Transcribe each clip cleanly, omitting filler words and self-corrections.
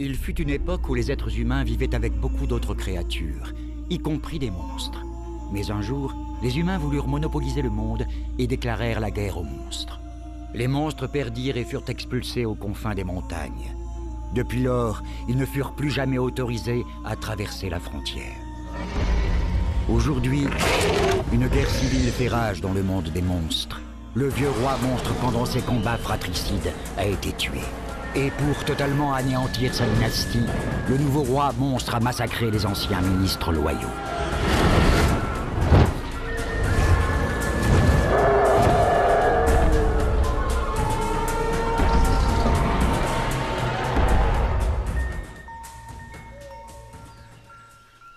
Il fut une époque où les êtres humains vivaient avec beaucoup d'autres créatures, y compris des monstres. Mais un jour, les humains voulurent monopoliser le monde et déclarèrent la guerre aux monstres. Les monstres perdirent et furent expulsés aux confins des montagnes. Depuis lors, ils ne furent plus jamais autorisés à traverser la frontière. Aujourd'hui, une guerre civile fait rage dans le monde des monstres. Le vieux roi monstre, pendant ses combats fratricides, a été tué. Et pour totalement anéantir sa dynastie, le nouveau roi monstre a massacré les anciens ministres loyaux.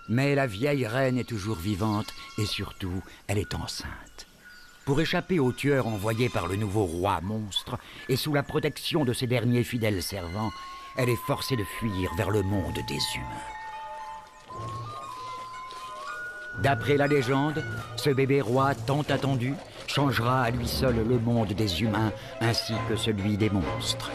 Mais la vieille reine est toujours vivante et surtout, elle est enceinte. Pour échapper aux tueurs envoyés par le nouveau roi monstre et sous la protection de ses derniers fidèles servants, elle est forcée de fuir vers le monde des humains. D'après la légende, ce bébé roi tant attendu changera à lui seul le monde des humains ainsi que celui des monstres.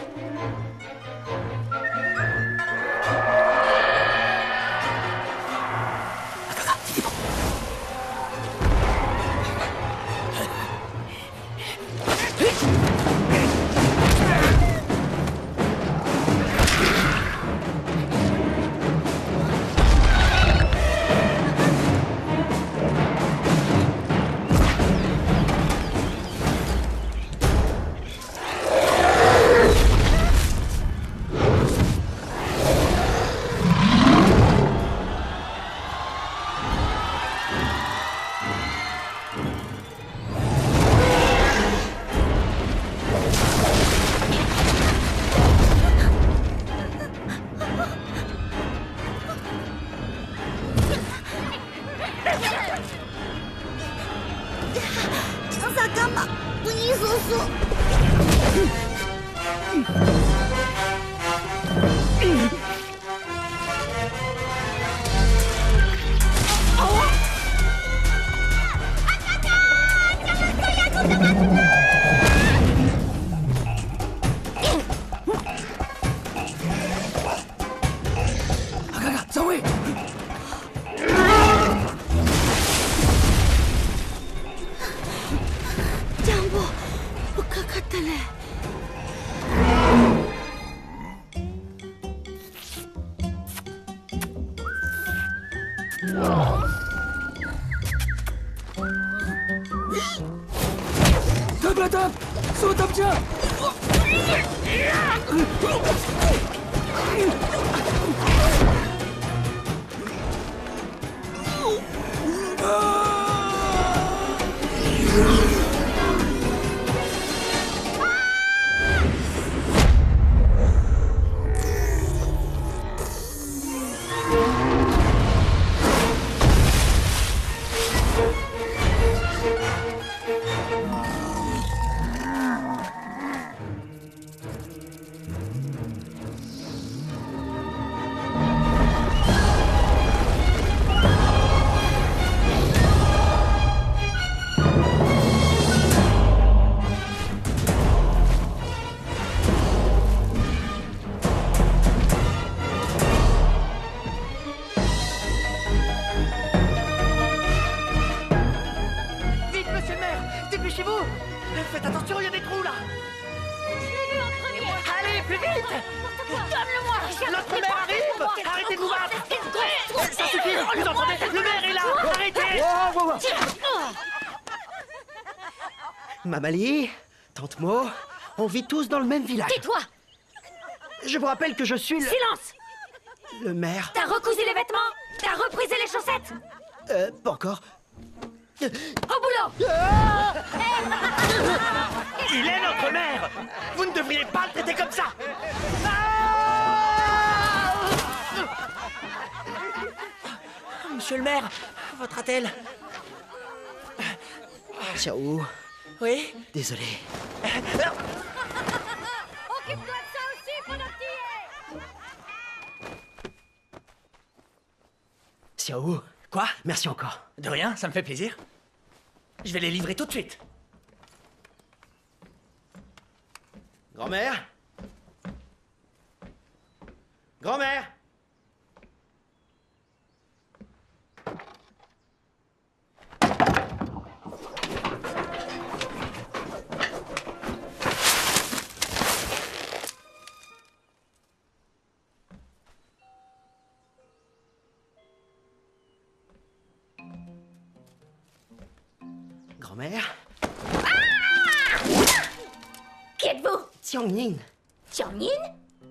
Mamali, Tante Mo, on vit tous dans le même village. Tais-toi! Je vous rappelle que je suis le... Silence! Le maire... T'as recousu les vêtements? T'as reprisé les chaussettes? Pas encore. Au boulot! Il est notre maire! Vous ne devriez pas le traiter comme ça! Monsieur le maire, votre attelle. Ciao. Oui? Désolé. Occupe-toi de ça aussi pendant que t'y es! Xiao. Quoi? Merci encore. De rien, ça me fait plaisir. Je vais les livrer tout de suite. Grand-mère? Grand-mère! Grand-mère? Qui êtes-vous? Tianyin, Tianyin?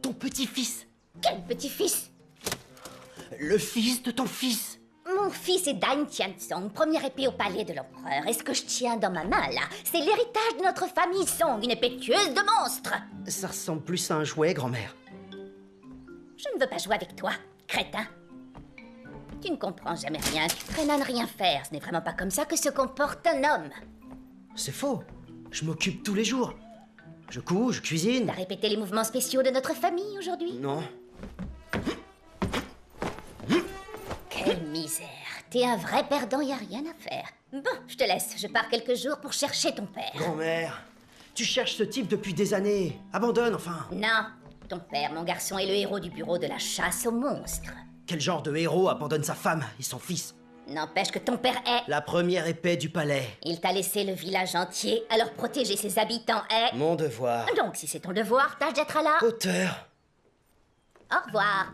ton petit-fils. Quel petit-fils? Le fils de ton fils. Mon fils est Dain Tianzong, première épée au palais de l'empereur. Et ce que je tiens dans ma main, là, c'est l'héritage de notre famille Song, une épée tueuse de monstres. Ça ressemble plus à un jouet, grand-mère. Je ne veux pas jouer avec toi, crétin. Tu ne comprends jamais rien, tu traînes à ne rien faire. Ce n'est vraiment pas comme ça que se comporte un homme. C'est faux. Je m'occupe tous les jours. Je couds, je cuisine. T'as répété les mouvements spéciaux de notre famille aujourd'hui? Non. Quelle misère. T'es un vrai perdant, y a rien à faire. Bon, je te laisse. Je pars quelques jours pour chercher ton père. Grand-mère, tu cherches ce type depuis des années. Abandonne, enfin. Non, ton père, mon garçon, est le héros du bureau de la chasse aux monstres. Quel genre de héros abandonne sa femme et son fils? N'empêche que ton père est... La première épée du palais. Il t'a laissé le village entier, alors protéger ses habitants est... Mon devoir. Donc, si c'est ton devoir, tâche d'être là. Auteur. Au revoir.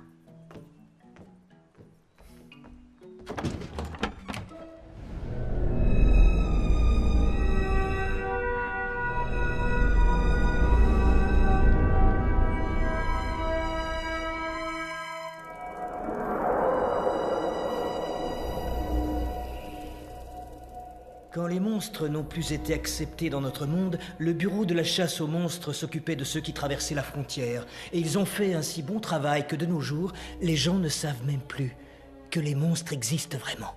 Quand les monstres n'ont plus été acceptés dans notre monde, le bureau de la chasse aux monstres s'occupait de ceux qui traversaient la frontière. Et ils ont fait un si bon travail que de nos jours, les gens ne savent même plus que les monstres existent vraiment.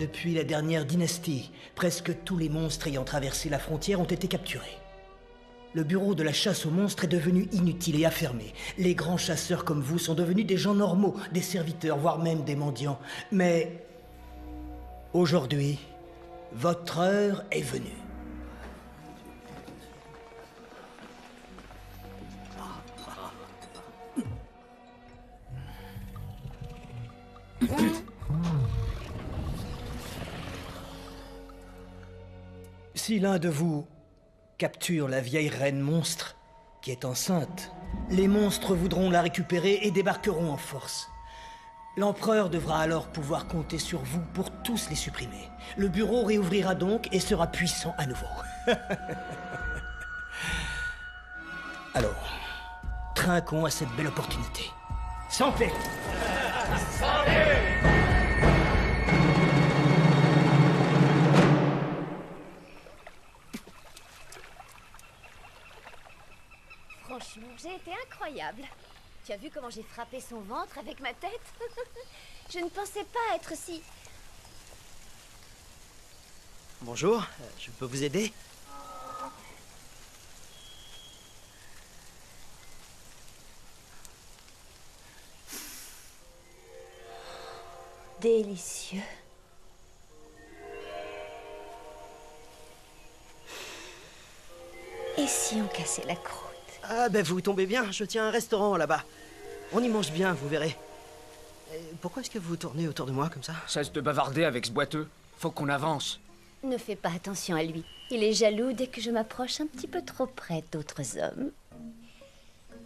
Depuis la dernière dynastie, presque tous les monstres ayant traversé la frontière ont été capturés. Le bureau de la chasse aux monstres est devenu inutile et affermé. Les grands chasseurs comme vous sont devenus des gens normaux, des serviteurs, voire même des mendiants. Mais aujourd'hui, votre heure est venue. Si l'un de vous capture la vieille reine monstre, qui est enceinte, les monstres voudront la récupérer et débarqueront en force. L'empereur devra alors pouvoir compter sur vous pour tous les supprimer. Le bureau réouvrira donc et sera puissant à nouveau. Alors, trinquons à cette belle opportunité. Santé! Franchement, j'ai été incroyable. Tu as vu comment j'ai frappé son ventre avec ma tête? Je ne pensais pas être si... Bonjour, je peux vous aider? Délicieux. Et si on cassait la croûte? Ah ben vous tombez bien, je tiens un restaurant là-bas. On y mange bien, vous verrez. Pourquoi est-ce que vous tournez autour de moi comme ça? Cesse de bavarder avec ce boiteux. Faut qu'on avance. Ne fais pas attention à lui. Il est jaloux dès que je m'approche un petit peu trop près d'autres hommes.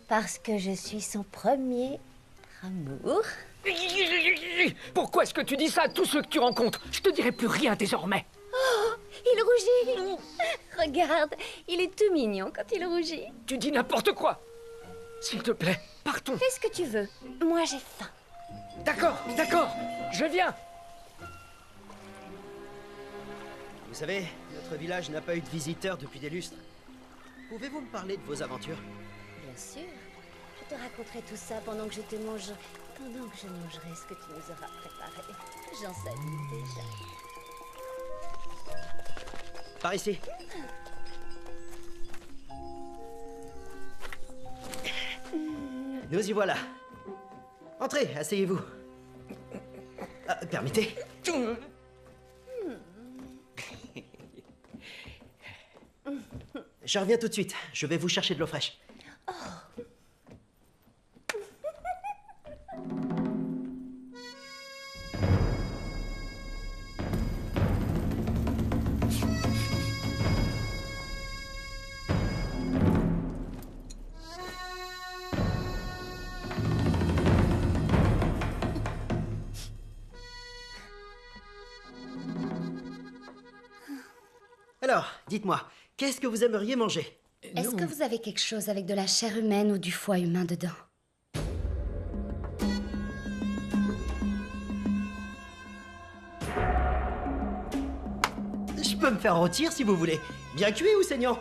Parce que je suis son premier amour. Pourquoi est-ce que tu dis ça à tous ceux que tu rencontres? Je te dirai plus rien désormais. Oh, il rougit. Regarde, il est tout mignon quand il rougit. Tu dis n'importe quoi. S'il te plaît, partons. Fais ce que tu veux. Moi, j'ai faim. D'accord, d'accord. Je viens. Vous savez, notre village n'a pas eu de visiteurs depuis des lustres. Pouvez-vous me parler de vos aventures? Bien sûr. Je te raconterai tout ça pendant que je te mangerai. Pendant que je mangerai ce que tu nous auras préparé. J'en salue déjà. Par ici. Nous y voilà. Entrez, asseyez-vous. Permettez. Je reviens tout de suite. Je vais vous chercher de l'eau fraîche. Alors, dites-moi, qu'est-ce que vous aimeriez manger? Est-ce que vous avez quelque chose avec de la chair humaine ou du foie humain dedans? Je peux me faire rôtir si vous voulez. Bien cuit ou saignant?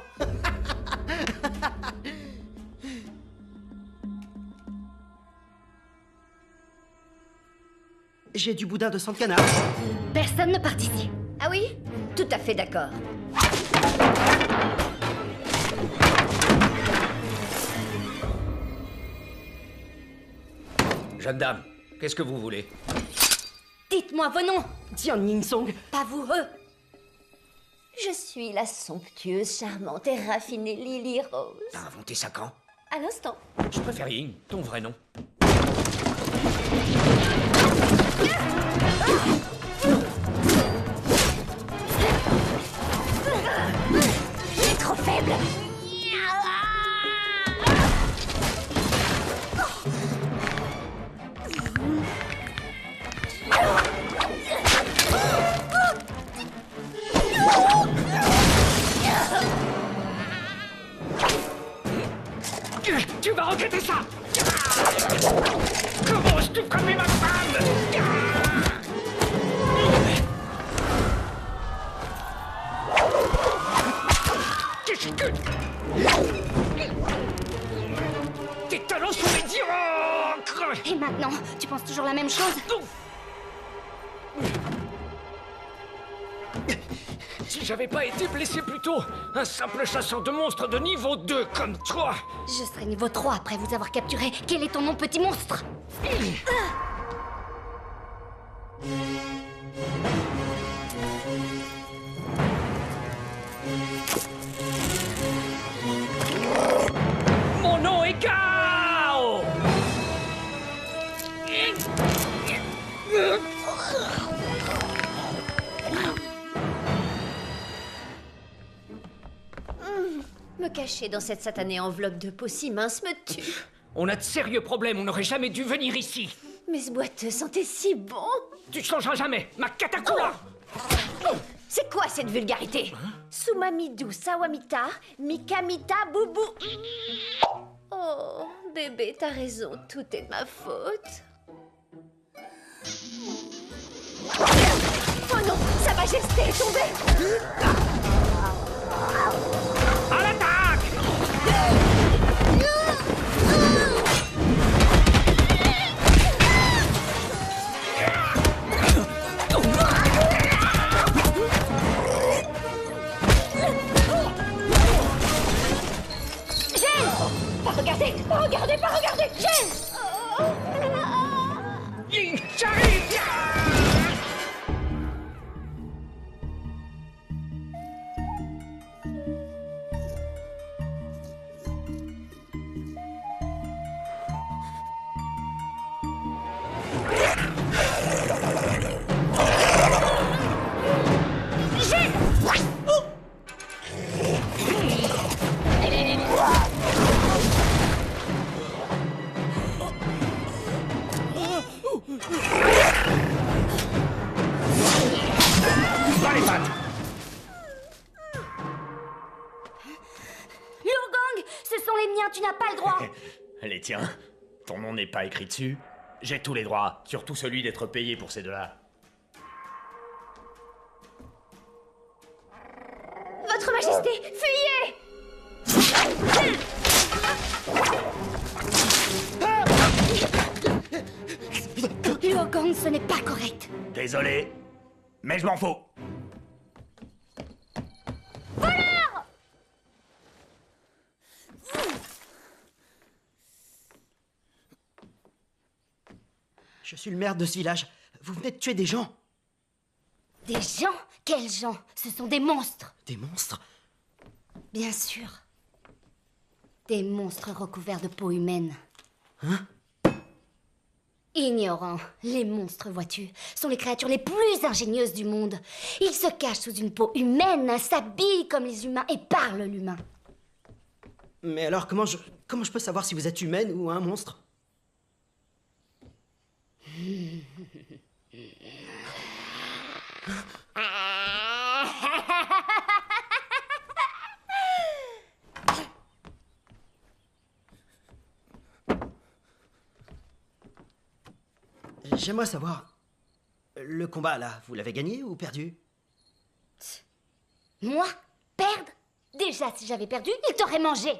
J'ai du boudin de sang de canard. Personne ne part ici. Ah oui? Tout à fait d'accord. Jeune dame, qu'est-ce que vous voulez? Dites-moi vos noms. Tian Ying Song. Pas vous, eux. Je suis la somptueuse, charmante et raffinée Lily Rose. T'as inventé ça quand? À l'instant. Je préfère Ying, ton vrai nom. Il est trop faible. Tu vas regretter ça! Comment oses-tu frapper ma femme? Qu'est-ce que... Tes talons sont médiocres! Et maintenant, tu penses toujours la même chose? Si j'avais pas été blessé plus tôt, un simple chasseur de monstres de niveau 2 comme toi! Je serai niveau 3 après vous avoir capturé. Quel est ton nom, petit monstre? Mon nom est Gao! Me cacher dans cette satanée enveloppe de peau si mince me tue. On a de sérieux problèmes, on n'aurait jamais dû venir ici! Mais ce boiteux sentait si bon. Tu changeras jamais, ma Katakura! C'est quoi cette vulgarité? Sumamidou Sawamita Mikamita Boubou. Oh, bébé, t'as raison, tout est de ma faute. Oh non, Sa Majesté est tombée. À l'attaque! Pas regardez, pas regardez! Gêne! J'arrive! Dans les pattes! Liugang, ce sont les miens, tu n'as pas le droit! Les tiens? Ton nom n'est pas écrit dessus? J'ai tous les droits, surtout celui d'être payé pour ces deux-là. Votre Majesté, fuyez! Liugang, ce n'est pas correct. Désolé, mais je m'en fous. Je suis le maire de ce village. Vous venez de tuer des gens. Des gens? Quels gens? Ce sont des monstres. Des monstres? Bien sûr. Des monstres recouverts de peau humaine. Hein? Ignorant, les monstres, vois-tu, sont les créatures les plus ingénieuses du monde. Ils se cachent sous une peau humaine, s'habillent comme les humains et parlent l'humain. Mais alors, comment je peux savoir si vous êtes humaine ou un monstre? J'aimerais savoir, le combat là, vous l'avez gagné ou perdu? Moi? Perdre? Déjà, si j'avais perdu, il t'aurait mangé.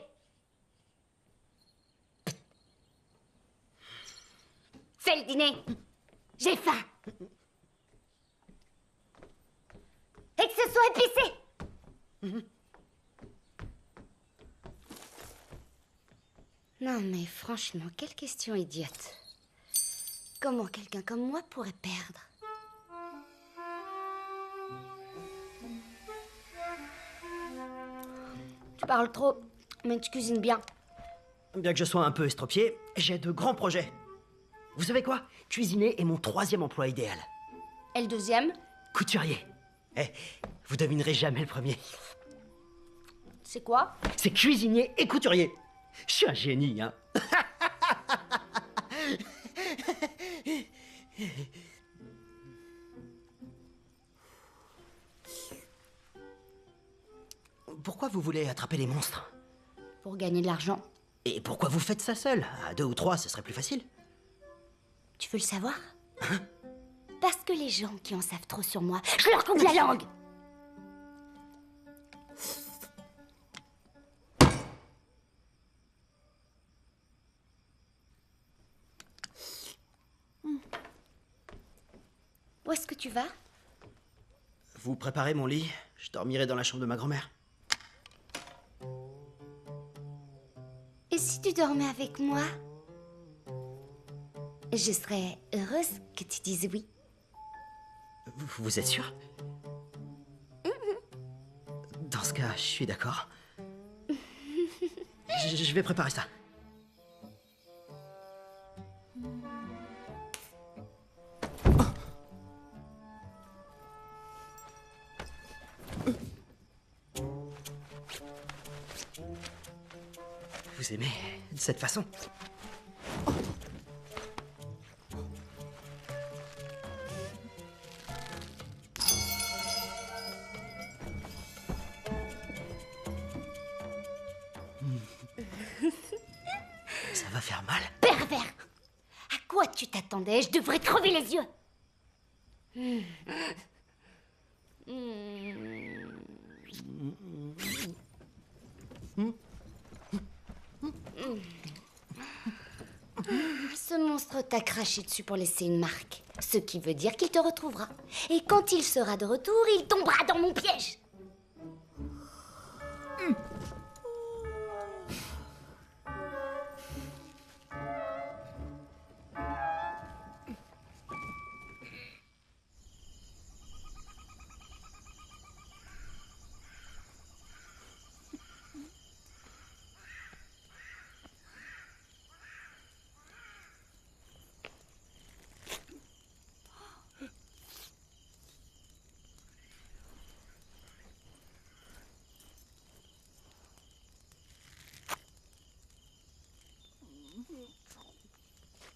Fais le dîner. J'ai faim. Et que ce soit épicé. Non mais franchement, quelle question idiote. Comment quelqu'un comme moi pourrait perdre? Tu parles trop, mais tu cuisines bien. Bien que je sois un peu estropié, j'ai de grands projets. Vous savez quoi? Cuisiner est mon 3e emploi idéal. Et le 2e? Couturier. Vous devinerez jamais le premier. C'est quoi? C'est cuisinier et couturier. Je suis un génie, hein. Pourquoi vous voulez attraper les monstres? Pour gagner de l'argent. Et pourquoi vous faites ça seul? À 2 ou 3, ce serait plus facile. Tu veux le savoir? Hein? Parce que les gens qui en savent trop sur moi, je leur coupe la langue. Où est-ce que tu vas? Vous préparez mon lit, je dormirai dans la chambre de ma grand-mère. Et si tu dormais avec moi? Je serais heureuse que tu dises oui. Vous êtes sûr? Dans ce cas, je suis d'accord. Je vais préparer ça. Vous aimez de cette façon? Ça va faire mal? Pervers! À quoi tu t'attendais? Je devrais crever les yeux. Ce monstre t'a craché dessus pour laisser une marque. Ce qui veut dire qu'il te retrouvera. Et quand il sera de retour, il tombera dans mon piège.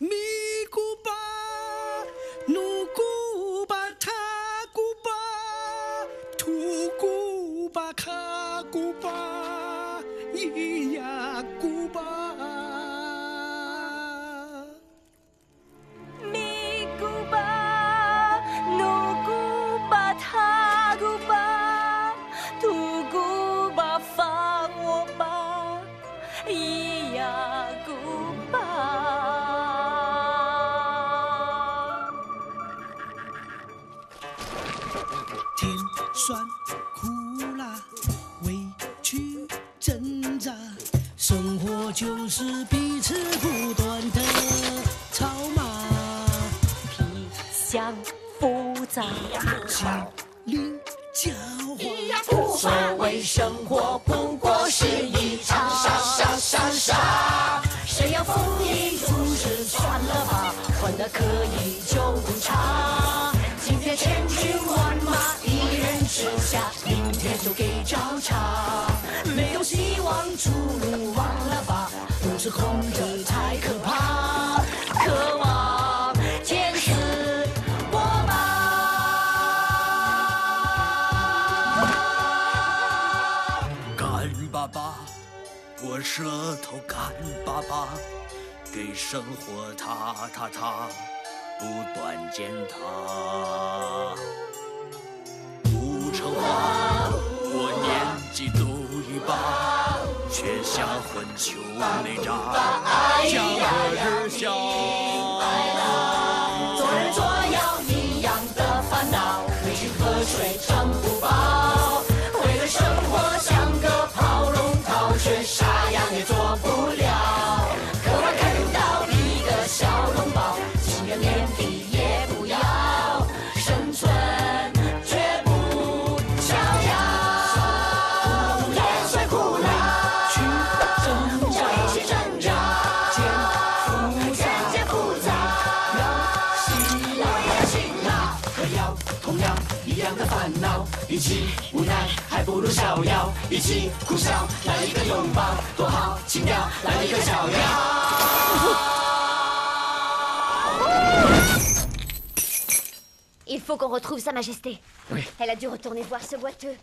Mikuba, Nukuba, Takuba, Tukuba, Kakuba, Yakuba. Mikuba, Nukuba, Taguba, Tuguba, Fangoba, Yakuba.甜酸苦辣，委屈挣扎，生活就是彼此不断的吵骂，皮相复杂，心灵交换。所谓生生活不过是一场傻。谁要丰衣足食算了吧，混得可以就不差。今天千军万马一人之下，明天就给找茬。没有希望出路忘了吧，不是空着太可怕。渴望天赐我吧。干巴巴，我舌头干巴巴，给生活踏，不断践踏。不成话，我年纪都已罢，却像混球没渣，江河日下。做人做妖一样的烦恼，没吃喝水撑不饱，为了生活像个跑龙套，却啥样也做不了。渴望看到一个小笼包，情愿连皮也不要，生存绝不逍遥。盐水苦辣，去挣扎，一起挣扎，人间复杂，辛辣，可要同样一样的烦恼，与其无奈，还不如逍遥，一起苦笑，来一个拥抱，多好，情调，来一个逍遥。Il faut qu'on retrouve Sa Majesté. Oui. Elle a dû retourner voir ce boiteux.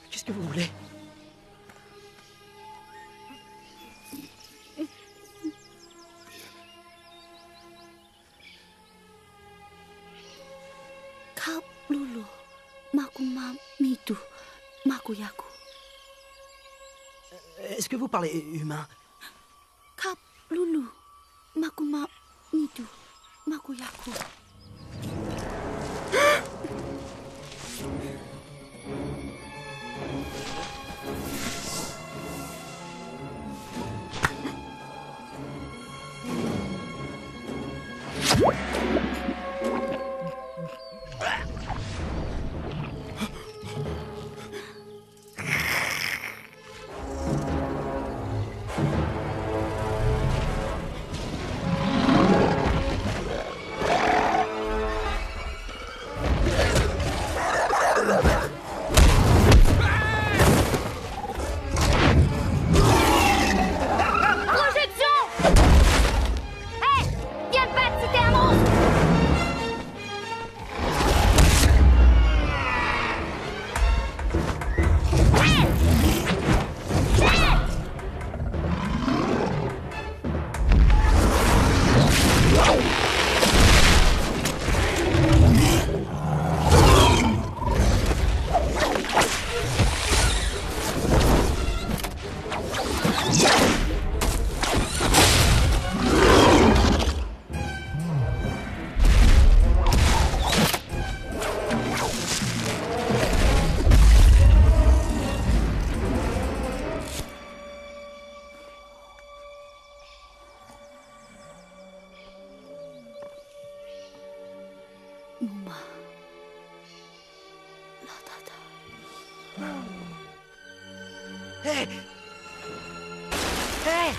Qu'est-ce que vous voulez? Kap lulu, makuma mitu, makuyaku. Est-ce que vous parlez humain? Kap lulu, makuma mitu, makuyaku. Muma. Latata. Hé! Hé!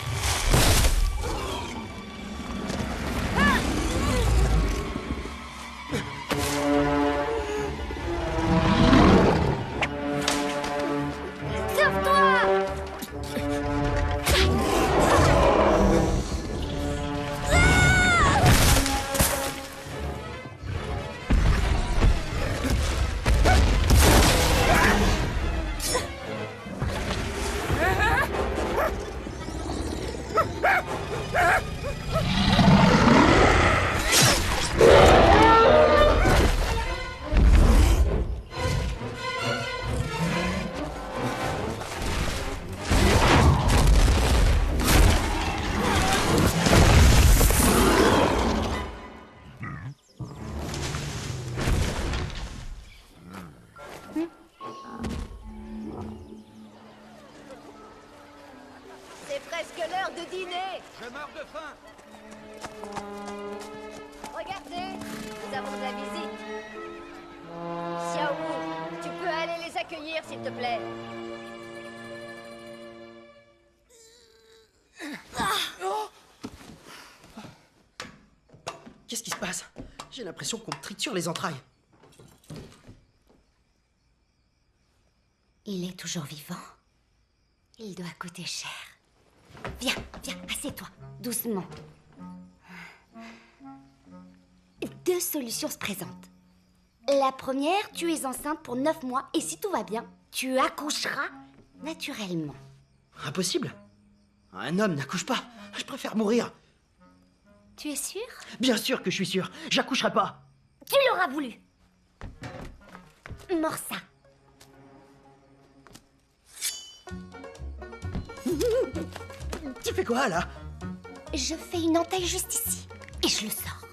Je meurs de faim. Regardez, nous avons de la visite. Xiaowu, tu peux aller les accueillir, s'il te plaît. Qu'est-ce qui se passe? J'ai l'impression qu'on me triture les entrailles. Il est toujours vivant. Il doit coûter cher. Viens, viens, assieds-toi, doucement. 2 solutions se présentent. La première, tu es enceinte pour 9 mois et si tout va bien, tu accoucheras naturellement. Impossible. Un homme n'accouche pas. Je préfère mourir. Tu es sûr? Bien sûr que je suis sûr. J'accoucherai pas. Tu l'auras voulu. Mords ça. Tu fais quoi, là? Je fais une entaille juste ici et je le sors.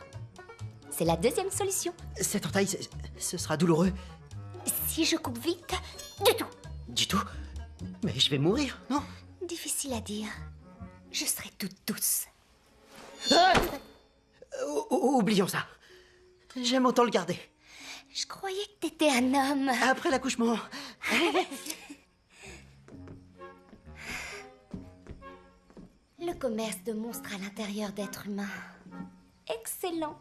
C'est la deuxième solution. Cette entaille, ce sera douloureux. Si je coupe vite, du tout. Du tout? Mais je vais mourir, non? Difficile à dire. Je serai toute douce. Oublions ça. J'aime autant le garder. Je croyais que t'étais un homme. Après l'accouchement. Le commerce de monstres à l'intérieur d'êtres humains. Excellent.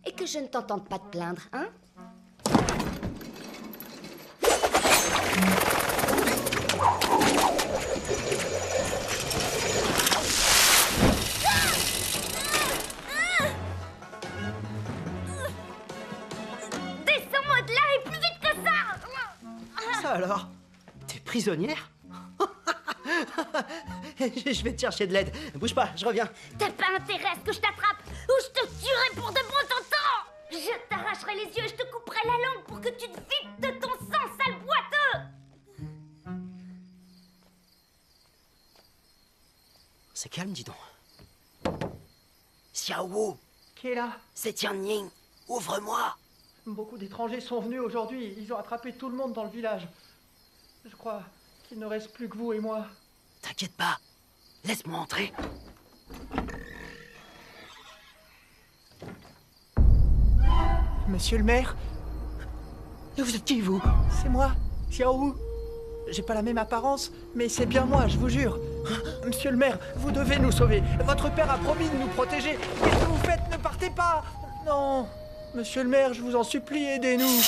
Et que je ne t'entende pas te plaindre, hein? Descends-moi de là et plus vite que ça! Ça alors? T'es prisonnière? Je vais te chercher de l'aide. Bouge pas, je reviens. T'as pas intérêt à ce que je t'attrape ou je te tuerai pour de bon temps. Je t'arracherai les yeux et je te couperai la langue pour que tu te vides de ton sang, sale boiteux. C'est calme, dis donc. Xiaowu, Qui est là? c'est Tianning. Ouvre-moi. Beaucoup d'étrangers sont venus aujourd'hui. Ils ont attrapé tout le monde dans le village. Je crois qu'il ne reste plus que vous et moi. T'inquiète pas. Laisse-moi entrer. Monsieur le maire, Vous êtes qui, vous? c'est moi, Xiaowu. J'ai pas la même apparence, mais c'est bien moi, je vous jure. Monsieur le maire, vous devez nous sauver. Votre père a promis de nous protéger. Qu'est-ce que vous faites? Ne partez pas! Non! Monsieur le maire, je vous en supplie, aidez-nous.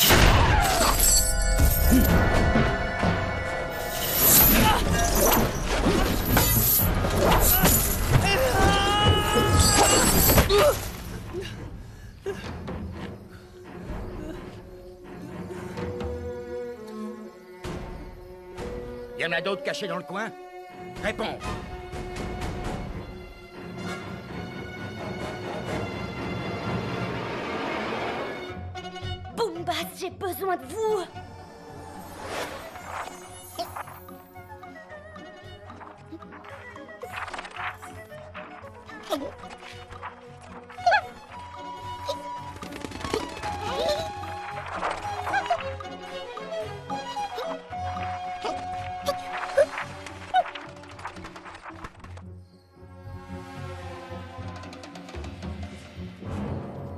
Y en a d'autres cachés dans le coin? Réponds. Boombas, j'ai besoin de vous.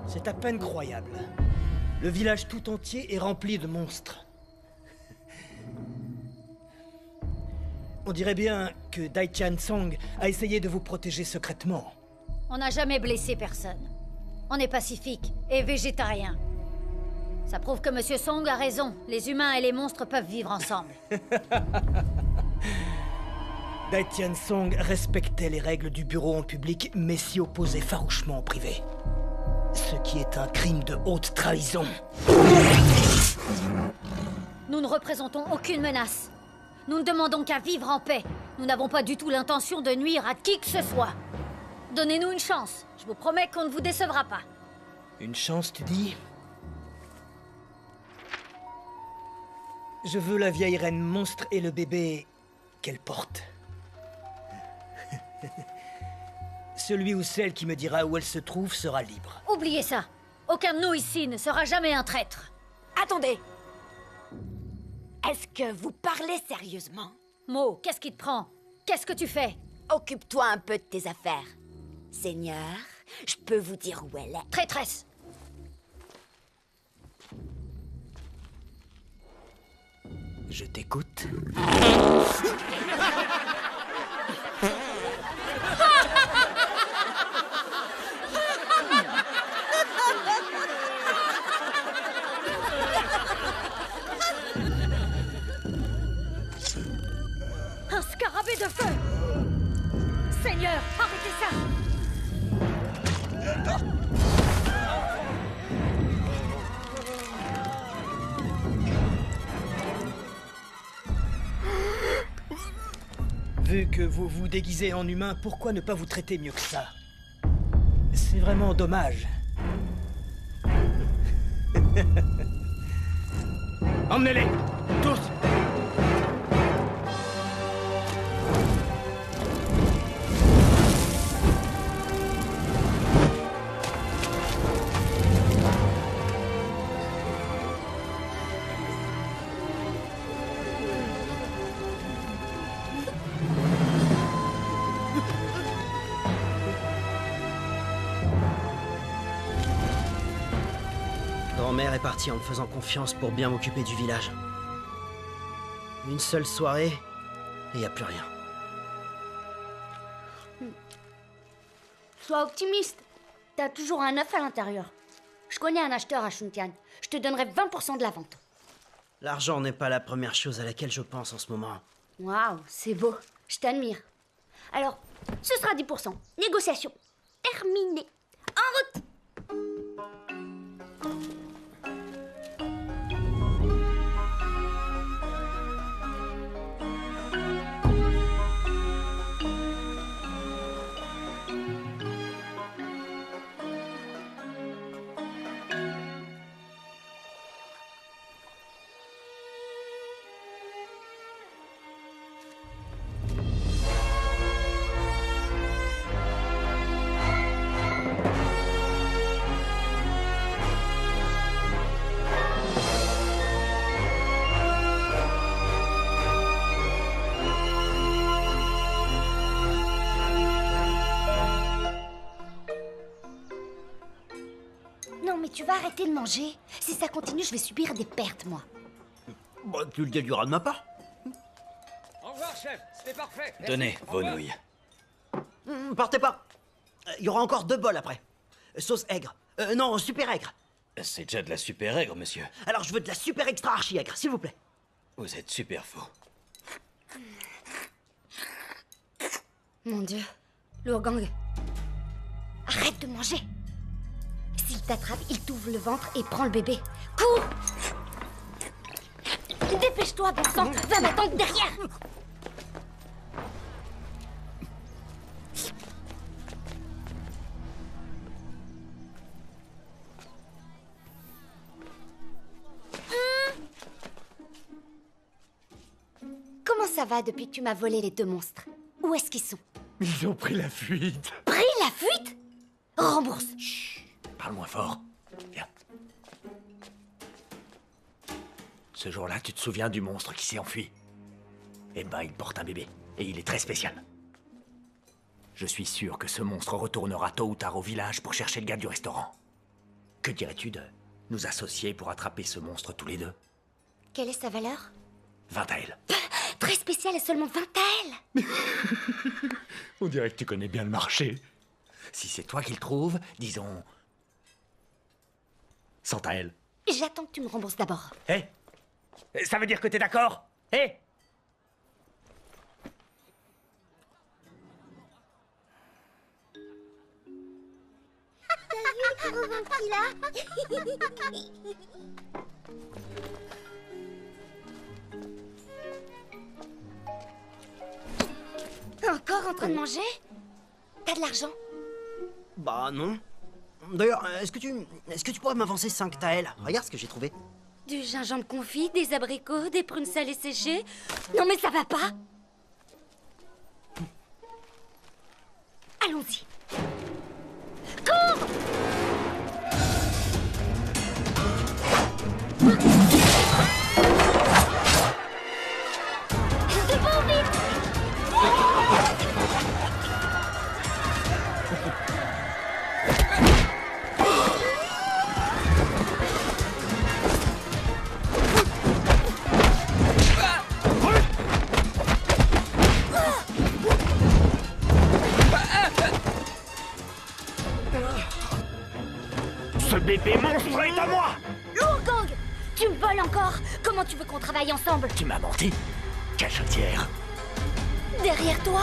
C'est à peine croyable. Le village tout entier est rempli de monstres. On dirait bien que Daichan Song a essayé de vous protéger secrètement. On n'a jamais blessé personne. On est pacifique et végétarien. Ça prouve que Monsieur Song a raison. Les humains et les monstres peuvent vivre ensemble. Daichan Song respectait les règles du bureau en public, mais s'y opposait farouchement en privé. Ce qui est un crime de haute trahison. Nous ne représentons aucune menace. Nous ne demandons qu'à vivre en paix. Nous n'avons pas du tout l'intention de nuire à qui que ce soit. Donnez-nous une chance. Je vous promets qu'on ne vous décevra pas. Une chance, tu dis? Je veux la vieille reine monstre et le bébé qu'elle porte. Celui ou celle qui me dira où elle se trouve sera libre. Oubliez ça. Aucun de nous ici ne sera jamais un traître. Attendez. Est-ce que vous parlez sérieusement? Mo, qu'est-ce qui te prend? Qu'est-ce que tu fais? Occupe-toi un peu de tes affaires. Seigneur, je peux vous dire où elle est. Traîtresse! Je t'écoute. Un scarabée de feu! Seigneur, arrêtez ça! Vu que vous vous déguisez en humain, pourquoi ne pas vous traiter mieux que ça? C'est vraiment dommage. Emmenez-les! Tous! Grand-mère est partie en me faisant confiance pour bien m'occuper du village. Une seule soirée, et y a plus rien. Sois optimiste. T'as toujours un œuf à l'intérieur. Je connais un acheteur à Shuntian. Je te donnerai 20% de la vente. L'argent n'est pas la première chose à laquelle je pense en ce moment. Waouh, c'est beau. Je t'admire. Alors, ce sera 10%. Négociation. Terminé. En route! Non, mais tu vas arrêter de manger. Si ça continue, je vais subir des pertes, moi. Bah, tu le déduiras de ma part. Au revoir, chef. C'était parfait. Merci. Tenez, Au vos revoir. nouilles. Partez pas. Il y aura encore 2 bols après. Sauce aigre. Non, super aigre. C'est déjà de la super aigre, monsieur. Alors je veux de la super extra archi aigre, s'il vous plaît. Vous êtes super faux. Mon Dieu. L'ourgang. Arrête de manger. S'il t'attrape, il t'ouvre le ventre et prend le bébé. Cours! Dépêche-toi, bon sang. Va m'attendre derrière. Comment ça va depuis que tu m'as volé les 2 monstres? Où est-ce qu'ils sont? Ils ont pris la fuite. Pris la fuite? Rembourse. Parle moins fort. Viens. Ce jour-là, tu te souviens du monstre qui s'est enfui? Eh ben, il porte un bébé. Et il est très spécial. Je suis sûr que ce monstre retournera tôt ou tard au village pour chercher le gars du restaurant. Que dirais-tu de nous associer pour attraper ce monstre tous les 2? Quelle est sa valeur? 20 taels. Très spécial et seulement 20 taels. On dirait que tu connais bien le marché. Si c'est toi qui le trouves, disons... 100 taels. J'attends que tu me rembourses d'abord. Hé, ça veut dire que t'es d'accord? Hé. T'as vu le caravane qu'il a? Encore en train de manger? T'as de l'argent? Bah non. D'ailleurs, est-ce que tu pourrais m'avancer 5 taels? Regarde ce que j'ai trouvé. Du gingembre confit, des abricots, des prunes salées séchées. Non mais ça va pas. Allons-y. Cours! Devant, vite! Comment tu veux qu'on travaille ensemble? Tu m'as menti. Cachotière. Derrière toi?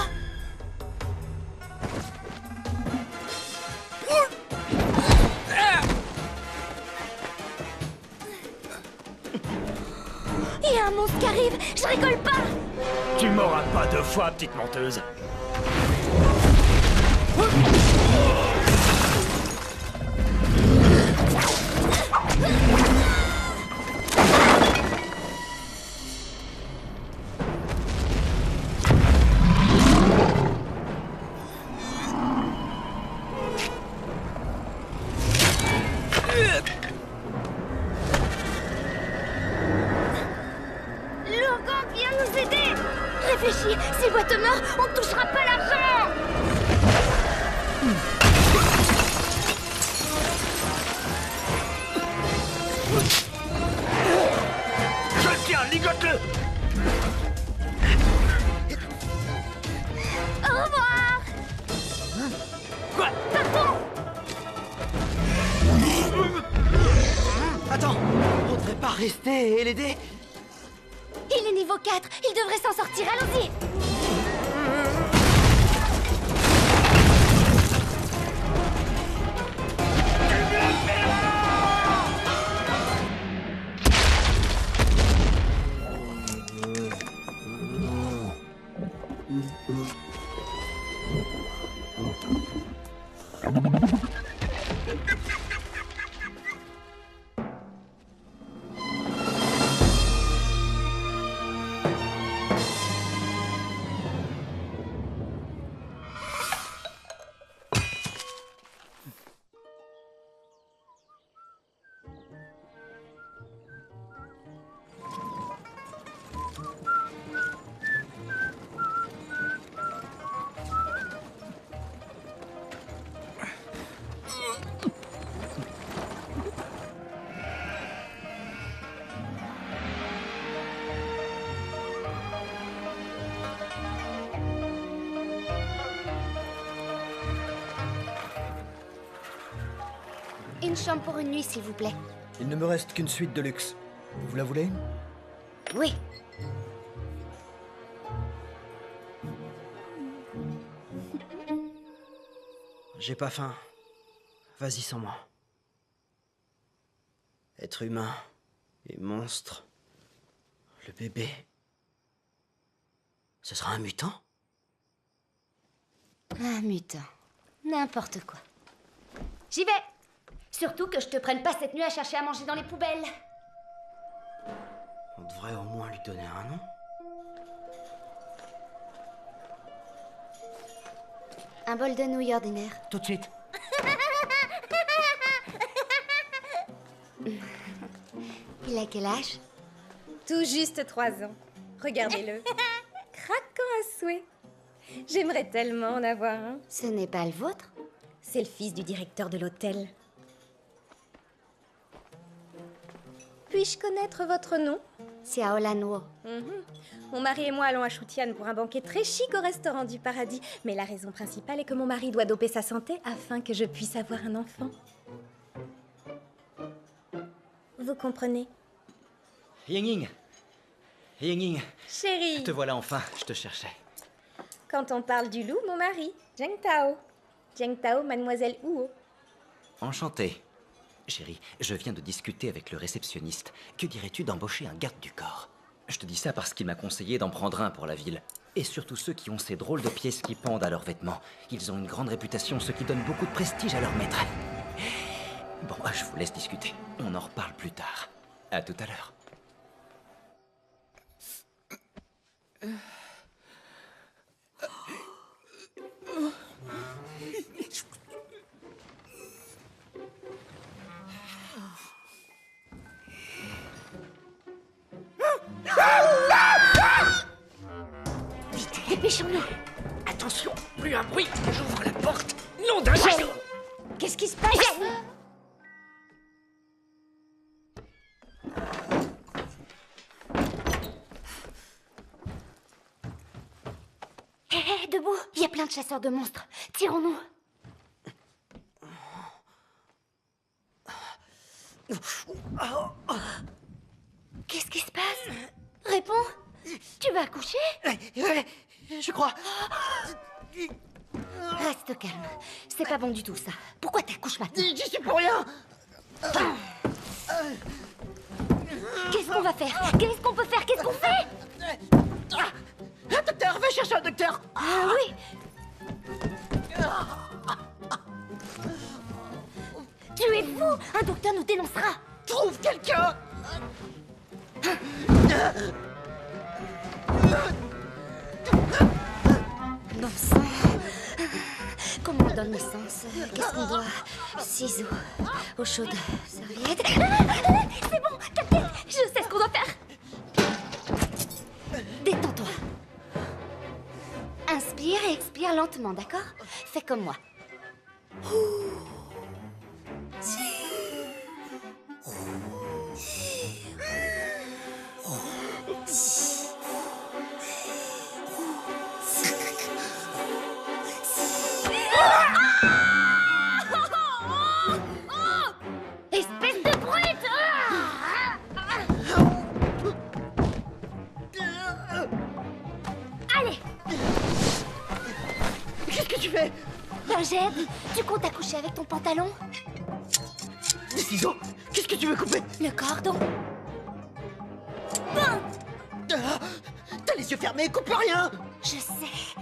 Il y a un monstre qui arrive. Je rigole pas. Tu m'auras pas 2 fois, petite menteuse. L'Ourgan vient nous aider. Réfléchis, si Voix te meurt, on ne touchera pas l'argent. Je le tiens, ligote-le. Au revoir. Quoi? Partons. Attends, on devrait pas rester et l'aider? Il est niveau 4, il devrait s'en sortir, allons-y. Une chambre pour une nuit, s'il vous plaît. Il ne me reste qu'une suite de luxe. Vous la voulez? Oui. J'ai pas faim. Vas-y sans moi. Être humain et monstre. Le bébé. Ce sera un mutant? Un mutant. N'importe quoi. J'y vais. Surtout que je te prenne pas cette nuit à chercher à manger dans les poubelles. On devrait au moins lui donner un nom. Un bol de nouilles ordinaire. Tout de suite. Il a quel âge? Tout juste 3 ans. Regardez-le. Craquant à souhait. J'aimerais tellement en avoir un. Ce n'est pas le vôtre? C'est le fils du directeur de l'hôtel. Puis-je connaître votre nom? C'est Aolanwo. Mon mari et moi allons à Choutian pour un banquet très chic au restaurant du paradis. Mais la raison principale est que mon mari doit doper sa santé afin que je puisse avoir un enfant. Vous comprenez? Ying Ying, Chérie, te voilà enfin, je te cherchais. quand on parle du loup, mon mari, Zheng Tao. Zheng Tao, mademoiselle Huo. Enchanté. Chérie, je viens de discuter avec le réceptionniste. Que dirais-tu d'embaucher un garde du corps? Je te dis ça parce qu'il m'a conseillé d'en prendre un pour la ville. Et surtout ceux qui ont ces drôles de pièces qui pendent à leurs vêtements. Ils ont une grande réputation, ce qui donne beaucoup de prestige à leur maître. Bon, je vous laisse discuter. On en reparle plus tard. À tout à l'heure. Vite, dépêchons-nous. Attention, plus un bruit, j'ouvre la porte. Nom d'un chien. Qu'est-ce qui se passe? Hé, debout. Il y a plein de chasseurs de monstres. Tirons-nous. Qu'est-ce qui se passe? réponds. Tu vas accoucher? Ouais, je crois. Reste calme. C'est pas bon du tout, ça. Pourquoi t'accouches maintenant? J'y suis pour rien. Qu'est-ce qu'on va faire? Qu'est-ce qu'on peut faire? Qu'est-ce qu'on fait? Un docteur, va chercher un docteur. Oui. Tu es fou! Un docteur nous dénoncera! Trouve quelqu'un! Bon sang! Comment on donne naissance? Qu'est-ce qu'on doit? Ciseaux, eau chaude, serviette... C'est bon! Capitaine! Je sais ce qu'on doit faire! Détends-toi. Inspire et expire lentement, d'accord? Fais comme moi. Espèce de brute! Allez! Qu'est-ce que tu fais? Ben j'aide. Tu comptes accoucher avec ton pantalon? Des ciseaux? Qu'est-ce que tu veux couper? Le cordon. T'as les yeux fermés, coupe rien! Je sais.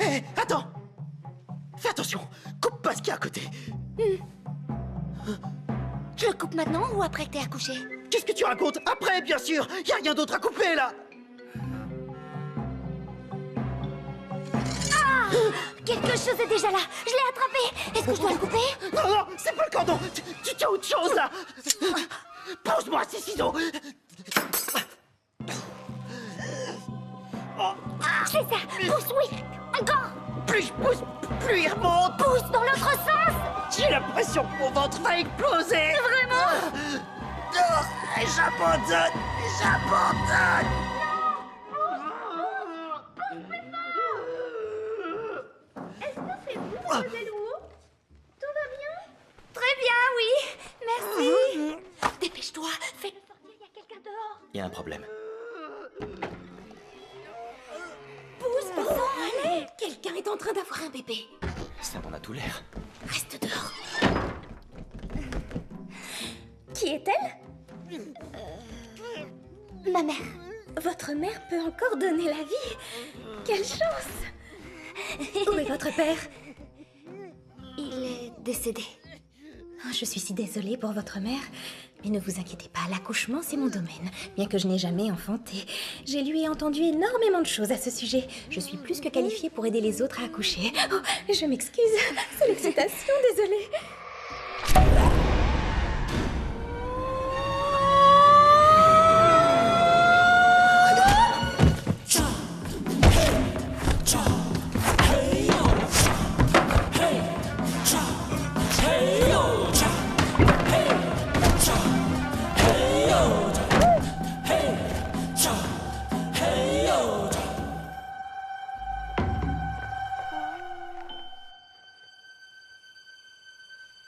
Hé, attends! Fais attention, coupe pas ce qu'il y a à côté. Je le coupe maintenant ou après que t'aies accouché? Qu'est-ce que tu racontes? Après, bien sûr! Y a rien d'autre à couper, là! Quelque chose est déjà là. Je l'ai attrapé. Est-ce que je dois le couper? Non, non, c'est pas le cordon! Tu tiens autre chose, là! Pose-moi ces ciseaux! C'est ça. Pousse, oui. Encore. Plus je pousse, plus il remonte! Pousse dans l'autre sens. J'ai l'impression que mon ventre va exploser! Vraiment? J'abandonne! J'abandonne! Est-ce que c'est vous, mademoiselle Wu? Tout va bien? Très bien, oui. Merci. Dépêche-toi. Fais-le sortir. Il y a quelqu'un dehors. Il y a un problème. Pousse, bon sang, allez. Quelqu'un est en train d'avoir un bébé. Ça en a tout l'air. Reste dehors. Qui est-elle? Ma mère. Votre mère peut encore donner la vie. Quelle chance! Où est votre père? Il est décédé. Oh, je suis si désolée pour votre mère. Mais ne vous inquiétez pas, l'accouchement, c'est mon domaine. Bien que je n'ai jamais enfanté. J'ai lu et entendu énormément de choses à ce sujet. Je suis plus que qualifiée pour aider les autres à accoucher. Oh, je m'excuse. C'est l'excitation, désolée.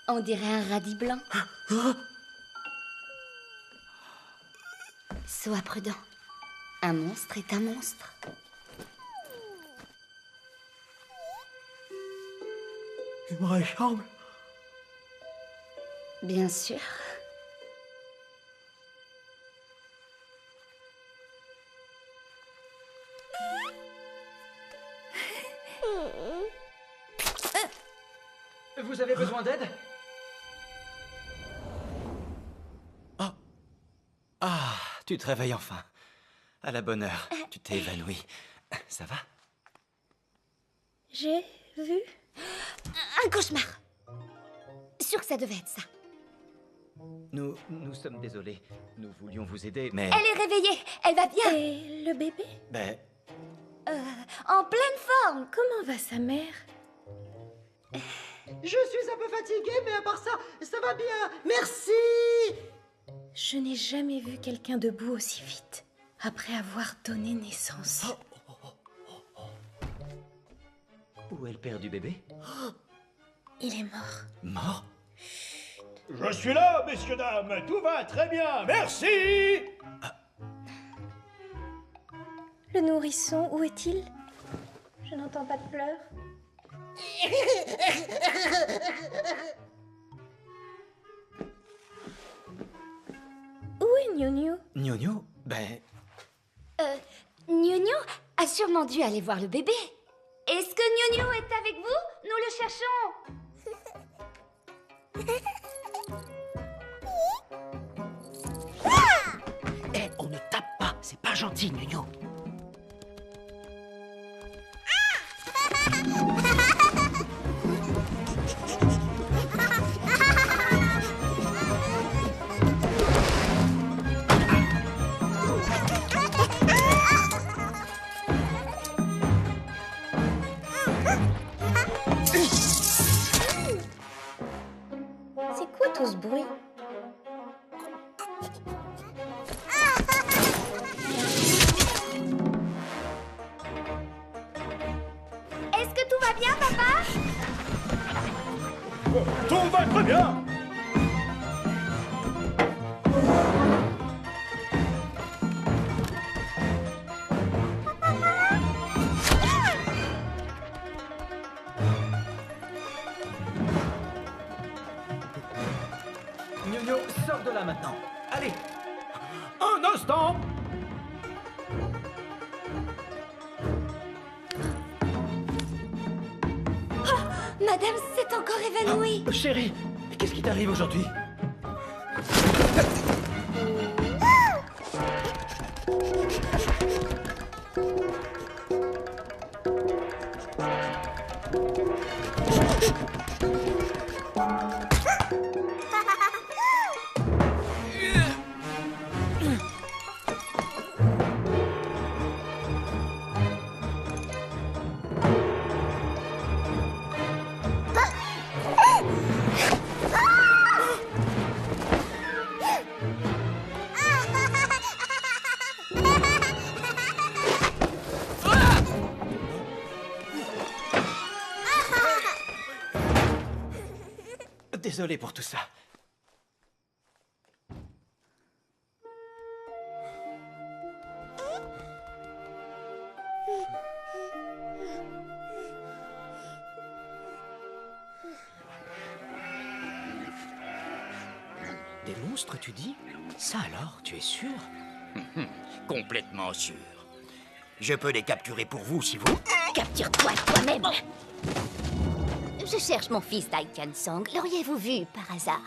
On dirait un radis blanc. Sois prudent. Un monstre est un monstre. Il me ressemble. Bien sûr. Vous avez besoin d'aide? Ah, tu te réveilles enfin. À la bonne heure. Tu t'es évanoui. Ça va? J'ai vu un cauchemar. Sûr que ça devait être ça. Nous sommes désolés. Nous voulions vous aider, mais... Elle est réveillée. Elle va bien. Et le bébé? Ben... En pleine forme. Comment va sa mère? Je suis un peu fatiguée, mais à part ça, ça va bien. Merci. Je n'ai jamais vu quelqu'un debout aussi vite, après avoir donné naissance. Où est le père du bébé? Il est mort. Mort? Chut. Je suis là, messieurs, dames. Tout va très bien. Merci. Le nourrisson, où est-il? Je n'entends pas de pleurs. Où est Gno-Gno? Gno-Gno? Ben... Gno-Gno a sûrement dû aller voir le bébé. Est-ce que Gno-Gno est avec vous? Nous le cherchons. Eh, on ne tape pas, c'est pas gentil, Gno-Gno. C'est quoi tout ce bruit? Est-ce que tout va bien, papa? Tout va très bien. Gno-Gno, sors de là maintenant. Allez. Un instant. Madame s'est encore évanouie. Chérie, qu'est-ce qui t'arrive aujourd'hui? Désolé pour tout ça. Des monstres, tu dis? Ça alors, tu es sûr? Complètement sûr. Je peux les capturer pour vous, si vous... Capture-toi toi-même. Je cherche mon fils Dai-Tian Song. L'auriez-vous vu par hasard?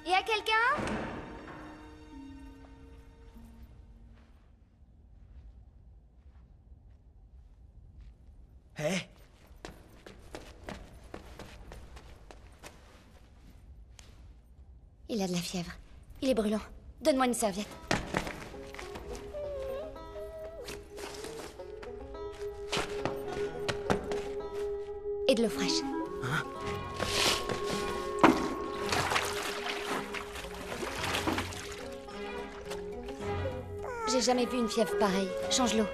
Y a quelqu'un? Hé, Il a de la fièvre. Il est brûlant. Donne-moi une serviette. Et de l'eau fraîche. J'ai jamais vu une fièvre pareille. Change l'eau.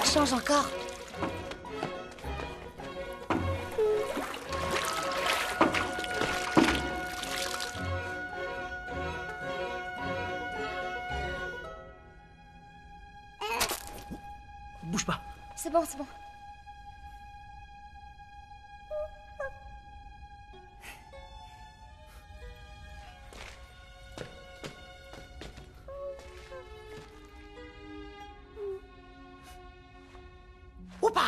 Change encore. bouge pas. C'est bon, c'est bon. Oupa!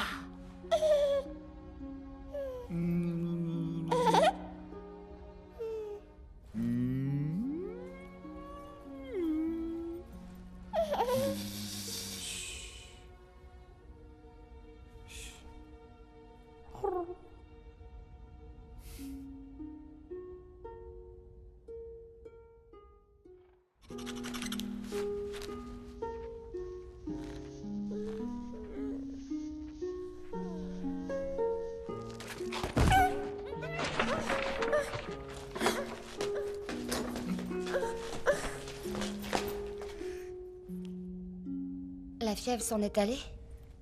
fièvre s'en est allée,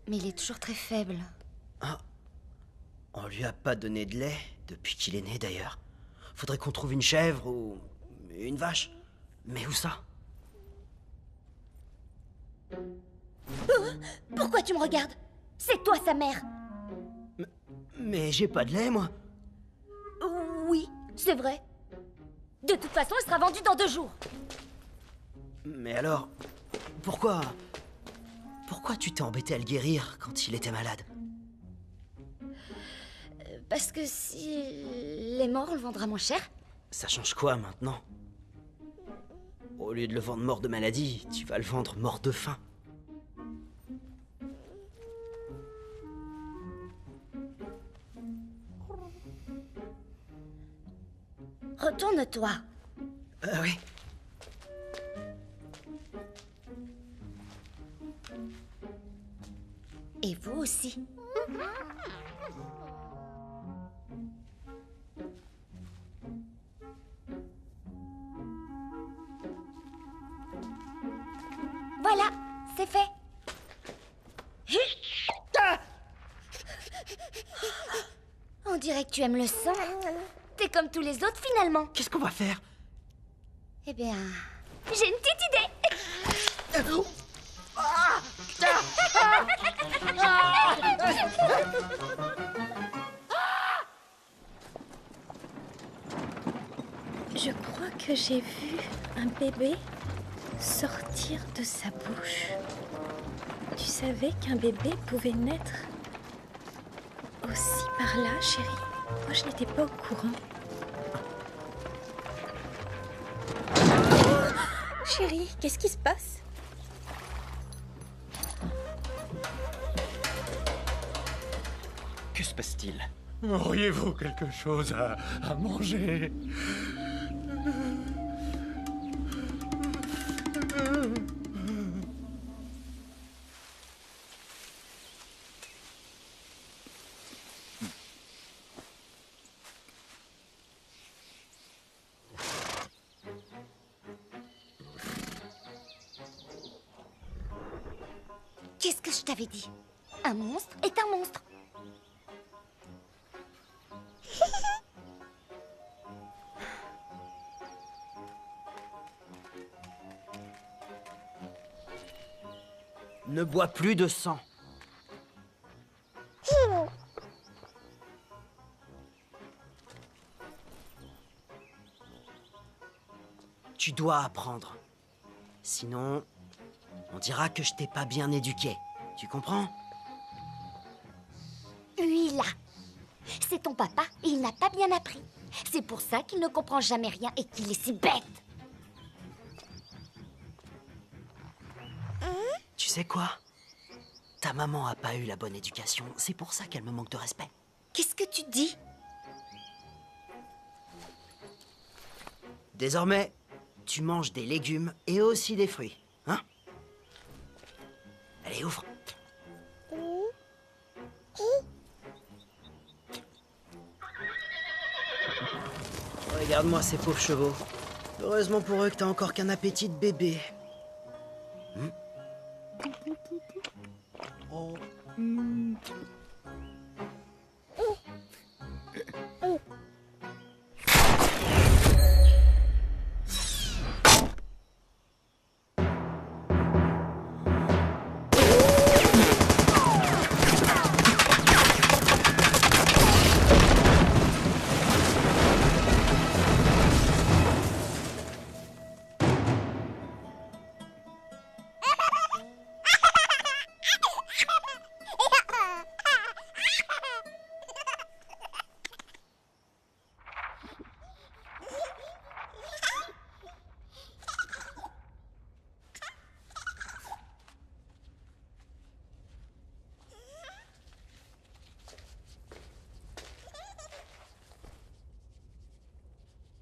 mais il est toujours très faible. Ah. On lui a pas donné de lait depuis qu'il est né d'ailleurs. Faudrait qu'on trouve une chèvre ou une vache. Mais où ça? Pourquoi tu me regardes? C'est toi sa mère. Mais j'ai pas de lait, moi. Oui, c'est vrai. De toute façon, elle sera vendue dans 2 jours. Mais alors, pourquoi tu t'es embêté à le guérir quand il était malade? Parce que s'il est mort, on le vendra moins cher. Ça change quoi maintenant? Au lieu de le vendre mort de maladie, tu vas le vendre mort de faim. Retourne-toi. Oui. Et vous aussi. Voilà, c'est fait. On dirait que tu aimes le sang. T'es comme tous les autres finalement. Qu'est-ce qu'on va faire? Eh bien, j'ai une petite idée. Je crois que j'ai vu un bébé sortir de sa bouche. Tu savais qu'un bébé pouvait naître aussi par là, chérie? Moi, je n'étais pas au courant. Chérie, qu'est-ce qui se passe? Que se passe-t-il? Auriez-vous quelque chose à manger? Qu'est-ce que je t'avais dit? Un monstre est un monstre. Ne bois plus de sang. Tu dois apprendre. Sinon, on dira que je t'ai pas bien éduqué. Tu comprends? Lui là, c'est ton papa et il n'a pas bien appris. C'est pour ça qu'il ne comprend jamais rien et qu'il est si bête. Tu sais quoi? Ta maman a pas eu la bonne éducation. C'est pour ça qu'elle me manque de respect. Qu'est-ce que tu dis? Désormais, tu manges des légumes et aussi des fruits, hein? Allez, ouvre. Regarde-moi ces pauvres chevaux. Heureusement pour eux que t'as encore qu'un appétit de bébé.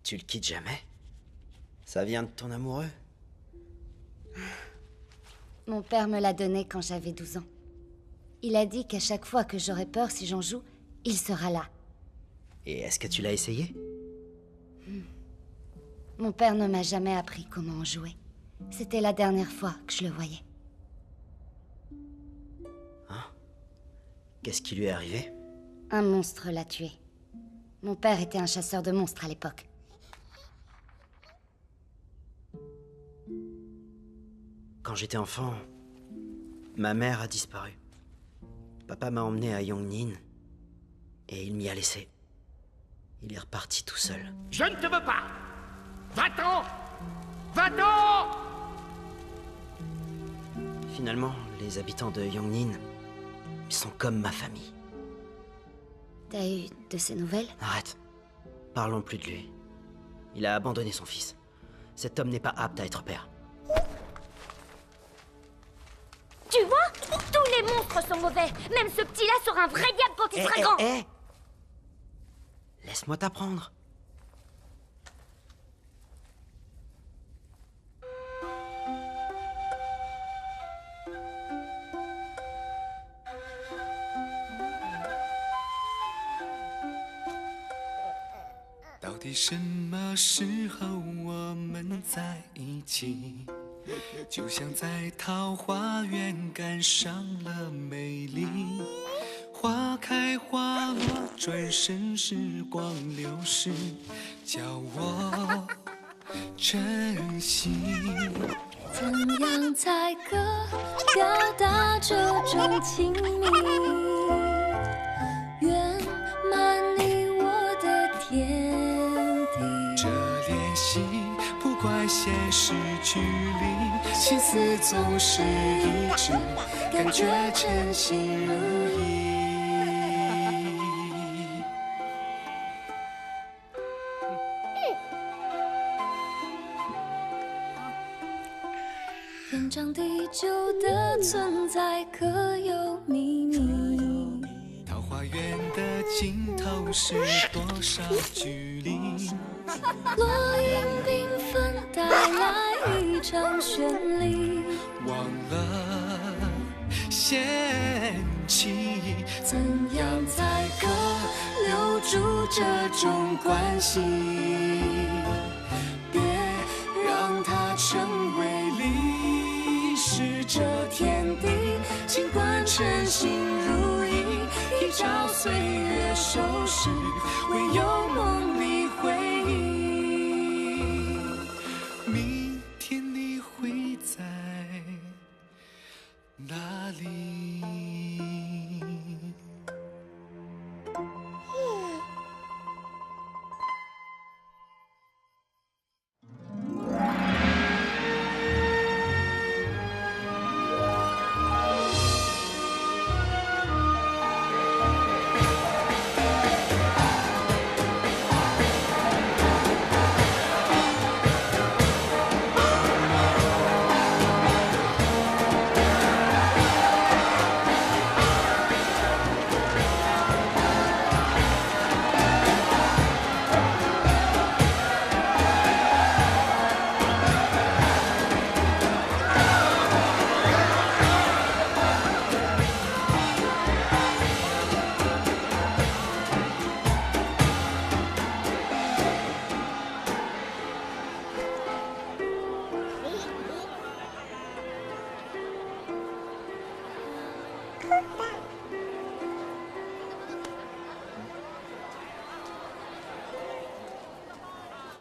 Tu le quittes jamais? Ça vient de ton amoureux? Mon père me l'a donné quand j'avais 12 ans. Il a dit qu'à chaque fois que j'aurai peur si j'en joue, il sera là. Et est-ce que tu l'as essayé? Mon père ne m'a jamais appris comment en jouer. C'était la dernière fois que je le voyais. Qu'est-ce qui lui est arrivé? Un monstre l'a tué. Mon père était un chasseur de monstres à l'époque. Quand j'étais enfant, ma mère a disparu. Papa m'a emmené à Yongnin et il m'y a laissé. Il est reparti tout seul. Je ne te veux pas! Va-t'en! Va-t'en! Finalement, les habitants de Yongnin sont comme ma famille. T'as eu de ses nouvelles? Arrête. Parlons plus de lui. Il a abandonné son fils. Cet homme n'est pas apte à être père. Tu vois? Tous les monstres sont mauvais. Même ce petit-là sera un vrai diable quand il sera grand. Laisse-moi t'apprendre.到底什么时候我们在一起？就像在桃花源赶上了美丽，花开花落，转身时光流逝，叫我珍惜。怎样才可表达这种亲密？圆满你我的天地。这联系不怪现实距离，心思总是一致，感觉称心如意。天长地久的存在可有秘密？桃花源的尽头是多少距离？落英缤纷带来一场绚丽，忘了嫌弃，怎样才可留住这种关系？别让它成为历史这天地，尽管称心如意，一朝岁月收拾，唯有梦里回忆。明天你会在哪里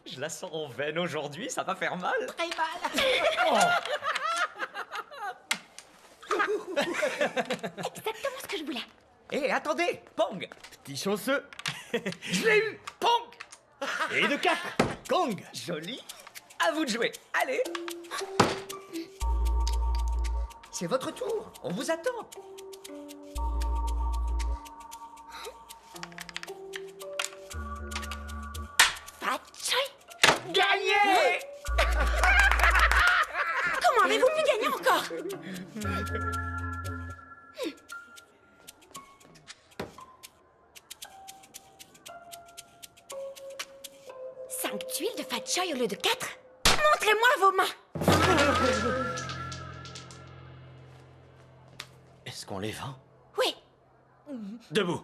？Je la sens en veine aujourd'hui, ça va faire mal. Très mal. Exactement ce que je voulais. Hé, attendez, Pong, petit chanceux. Je l'ai eu, Pong. Et de 4, Kong. Joli. À vous de jouer, allez. C'est votre tour, on vous attend. Gagné. Comment avez-vous pu gagner encore? Cinq tuiles de Fat Choy au lieu de 4? Montrez-moi vos mains. Est-ce qu'on les vend? Oui. Debout.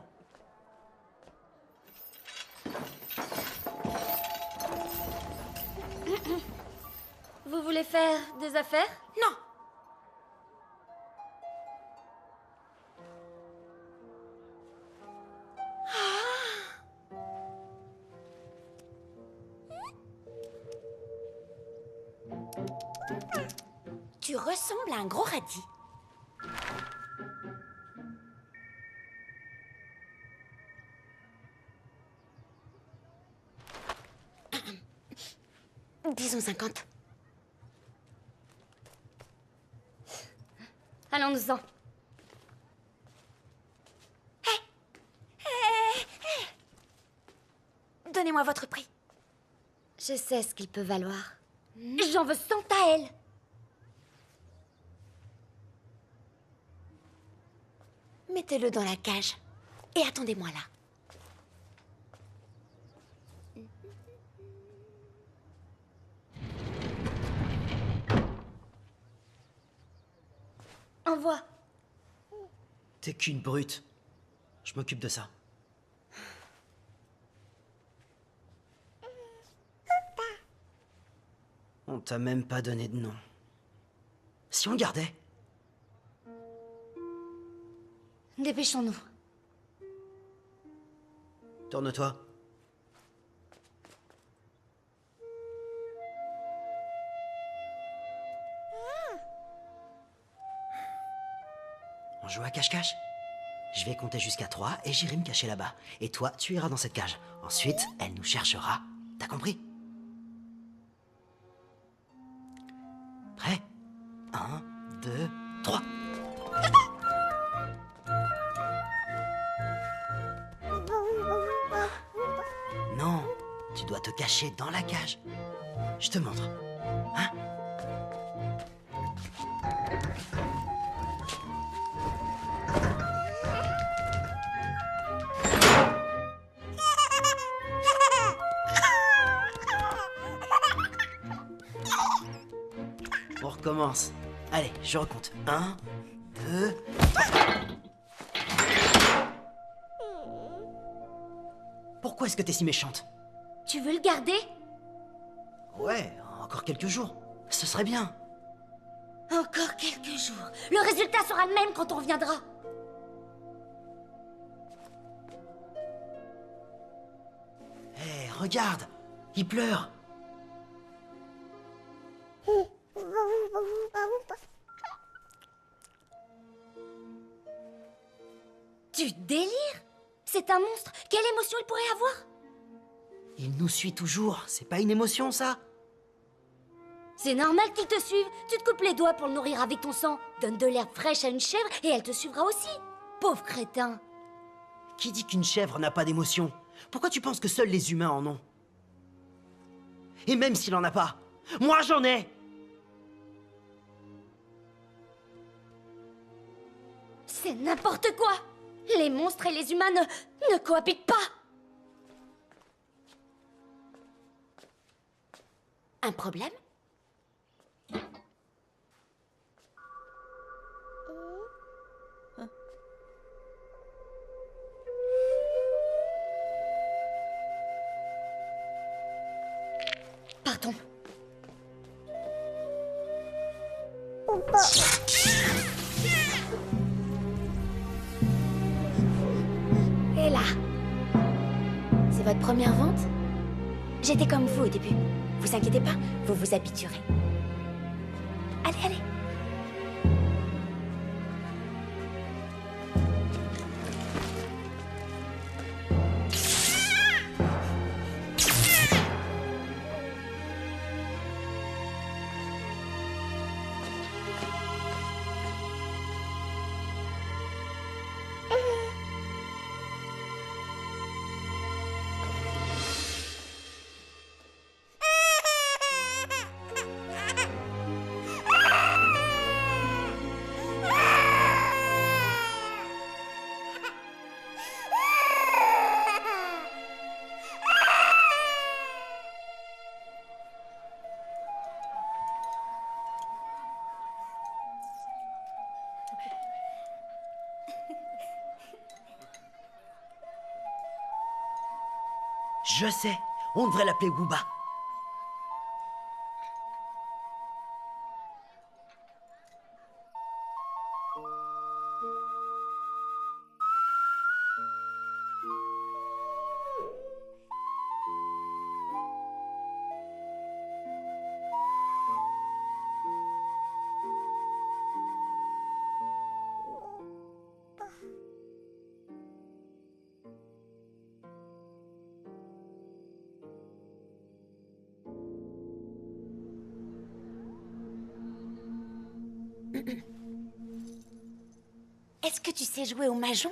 Vous voulez faire des affaires? Non. Tu ressembles à un gros radis. Disons 50. Allons-nous-en. Donnez-moi votre prix. Je sais ce qu'il peut valoir. J'en veux 100 à elle. Mettez-le dans la cage et attendez-moi là. Envoie. T'es qu'une brute. Je m'occupe de ça. On t'a même pas donné de nom. Si on le gardait. Dépêchons-nous. Tourne-toi. On joue à cache-cache? Je vais compter jusqu'à 3 et j'irai me cacher là-bas. Et toi, tu iras dans cette cage. Ensuite, elle nous cherchera. T'as compris? Prêt? 1, 2, 3. Non, tu dois te cacher dans la cage. Je te montre. Hein? On recommence. Allez, je recompte. 1, 2... Pourquoi est-ce que t'es si méchante? Tu veux le garder? Ouais, encore quelques jours. Ce serait bien. Encore quelques jours. Le résultat sera le même quand on reviendra. Hé, regarde, il pleure. Tu délires? C'est un monstre. Quelle émotion il pourrait avoir? Il nous suit toujours. C'est pas une émotion, ça? C'est normal qu'il te suive. Tu te coupes les doigts pour le nourrir avec ton sang. Donne de l'herbe fraîche à une chèvre et elle te suivra aussi. Pauvre crétin. Qui dit qu'une chèvre n'a pas d'émotion? Pourquoi tu penses que seuls les humains en ont? Et même s'il en a pas, moi j'en ai! C'est n'importe quoi. Les monstres et les humains ne cohabitent pas. Un problème? Partons. Et là, c'est votre première vente? J'étais comme vous au début. Vous inquiétez pas, vous vous habituerez. Allez, allez. Je sais, on devrait l'appeler Wooba. Est-ce que tu sais jouer au mahjong?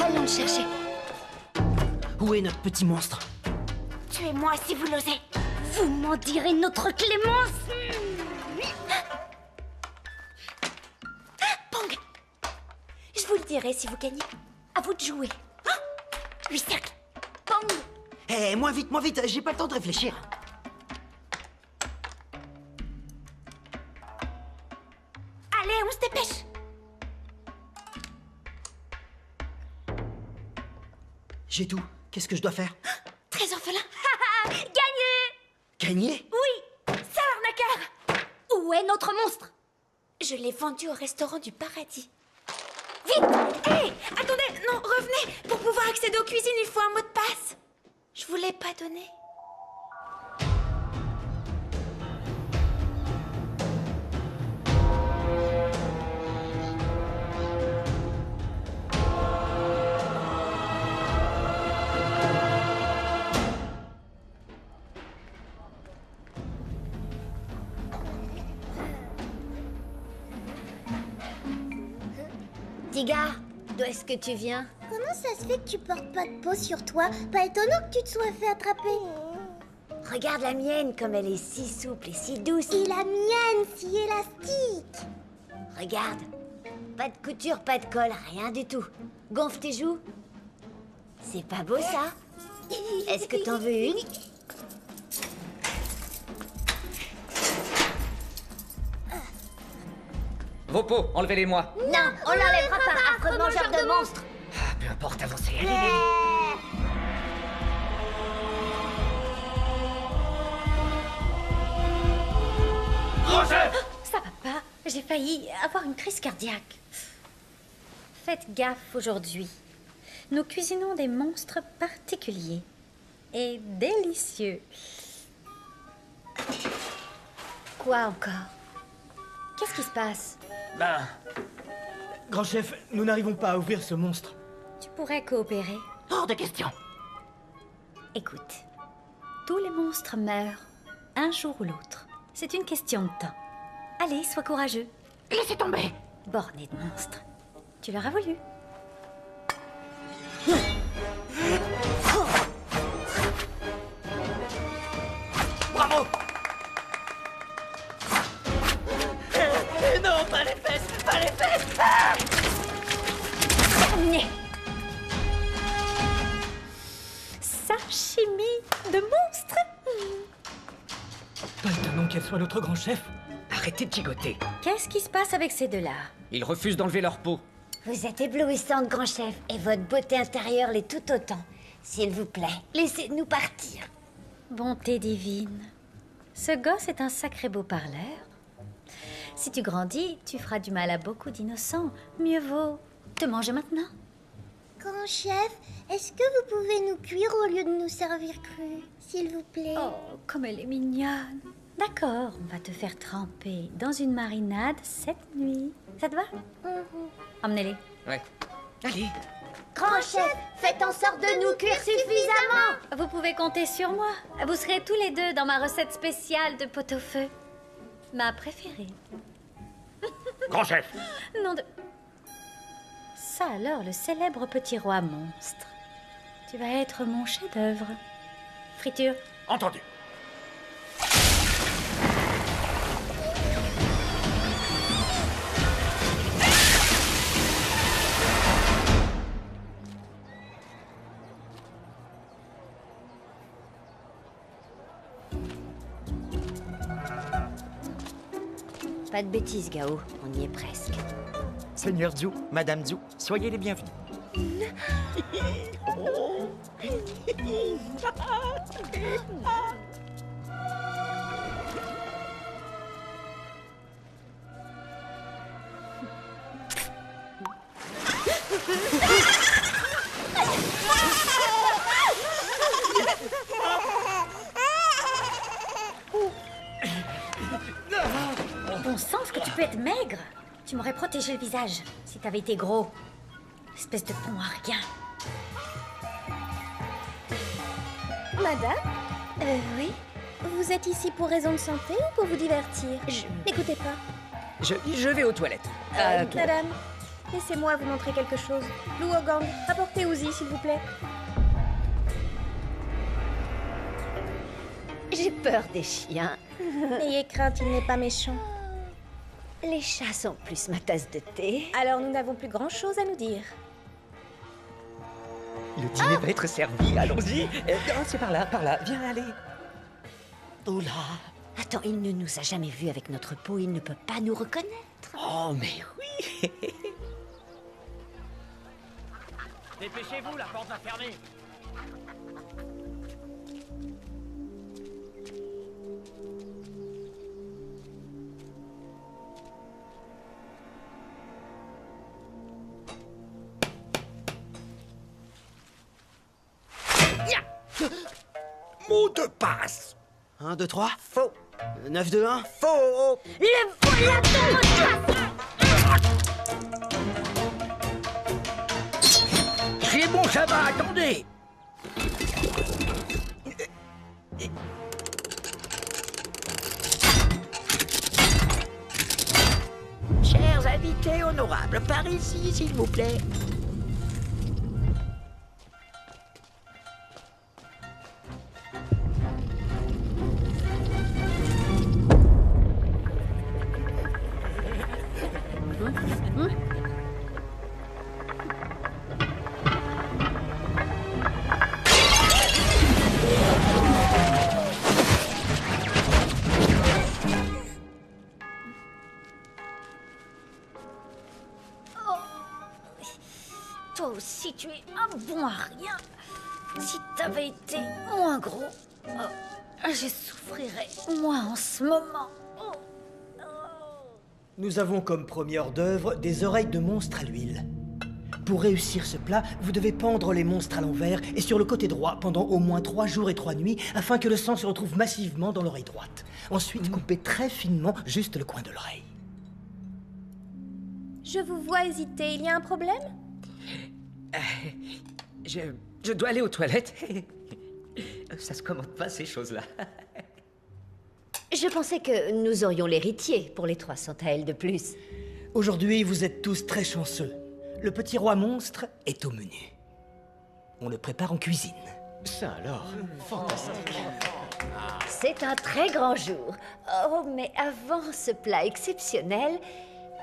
Allons le chercher. Où est notre petit monstre? Tuez-moi si vous l'osez. Vous m'en direz notre clémence. Pong! Je vous le dirai si vous gagnez. À vous de jouer. 8 cercles. Pong! Hé, moins vite, j'ai pas le temps de réfléchir. Allez, on se dépêche. J'ai tout. Qu'est-ce que je dois faire? Très orphelin. Gagné! Gagner? Oui, sale arnaqueur. Où est notre monstre? Je l'ai vendu au restaurant du paradis. Vite! Hé! Attendez, non, revenez! Pour pouvoir accéder aux cuisines, il faut un mot de passe. Je vous l'ai pas donné. Tiga, d'où est-ce que tu viens? Comment ça se fait que tu portes pas de peau sur toi? Pas étonnant que tu te sois fait attraper. Regarde la mienne, comme elle est si souple et si douce. Et la mienne, si élastique. Regarde, pas de couture, pas de colle, rien du tout. Gonfle tes joues. C'est pas beau ça? Est-ce que t'en veux une? Vos peaux, enlevez-les-moi. Non, on l'enlèvera pas, affreux mangeur de monstres. Ah, peu importe, avancez, allez. Ça va pas. J'ai failli avoir une crise cardiaque. Faites gaffe aujourd'hui. Nous cuisinons des monstres particuliers et délicieux. Quoi encore? Qu'est-ce qui se passe? Ben... Grand chef, nous n'arrivons pas à ouvrir ce monstre. Tu pourrais coopérer. Hors de question. Écoute, tous les monstres meurent, un jour ou l'autre. C'est une question de temps. Allez, sois courageux. Laissez tomber. Borné de monstres. Tu l'auras voulu. Bravo. Non, pas les fesses, pas les fesses. Ah! Terminé. Sashimi de monstre. Pas étonnant qu'elle soit notre grand chef. Arrêtez de gigoter. Qu'est-ce qui se passe avec ces deux-là? Ils refusent d'enlever leur peau. Vous êtes éblouissante, grand chef, et votre beauté intérieure l'est tout autant. S'il vous plaît, laissez-nous partir. Bonté divine. Ce gosse est un sacré beau parleur. Si tu grandis, tu feras du mal à beaucoup d'innocents. Mieux vaut te manger maintenant. Grand chef, est-ce que vous pouvez nous cuire au lieu de nous servir cru, s'il vous plaît? Oh, comme elle est mignonne. D'accord, on va te faire tremper dans une marinade cette nuit. Ça te va? Emmenez-les. Ouais. Allez. Grand chef, faites en sorte de nous cuire suffisamment. Vous pouvez compter sur moi. Vous serez tous les deux dans ma recette spéciale de pot-au-feu. Ma préférée. Grand chef. Nom de... Ça alors, le célèbre petit roi monstre. Tu vas être mon chef-d'œuvre. Friture. Entendu. Pas de bêtises, Gao. On y est presque. Seigneur Zhu, Madame Zhu, soyez les bienvenus. Bon sang, ce que tu peux être maigre. Tu m'aurais protégé le visage si t'avais été gros. Espèce de pont à rien. Madame Oui. Vous êtes ici pour raison de santé ou pour vous divertir N'écoutez pas. Je vais aux toilettes. Madame, laissez-moi vous montrer quelque chose. Lou Ogang, apportez Uzi, s'il vous plaît. J'ai peur des chiens. N'ayez crainte, il n'est pas méchant. Les chats sont plus ma tasse de thé. Alors nous n'avons plus grand-chose à nous dire. Le dîner va être servi, allons-y. C'est par là, viens, allez. Oula. Attends, il ne nous a jamais vus avec notre peau, il ne peut pas nous reconnaître. Oh, mais oui. Dépêchez-vous, la porte va fermer. Mot de passe. 1, 2, 3. Faux. 9, 2, 1. Faux. Le voilà ton mot de passe. C'est bon, ça va, attendez. Chers invités honorables, par ici, s'il vous plaît. Toi aussi, tu es un bon à rien. Si t'avais été moins gros, je souffrirais moins en ce moment. Nous avons comme premier hors-d'œuvre des oreilles de monstre à l'huile. Pour réussir ce plat, vous devez pendre les monstres à l'envers et sur le côté droit pendant au moins 3 jours et 3 nuits afin que le sang se retrouve massivement dans l'oreille droite. Ensuite, coupez très finement juste le coin de l'oreille. Je vous vois hésiter, il y a un problème? Je dois aller aux toilettes. Ça se commande pas, ces choses-là. Je pensais que nous aurions l'héritier pour les 300 taels de plus. Aujourd'hui, vous êtes tous très chanceux. Le petit roi monstre est au menu. On le prépare en cuisine. Ça alors, fantastique. C'est un très grand jour. Oh, mais avant ce plat exceptionnel,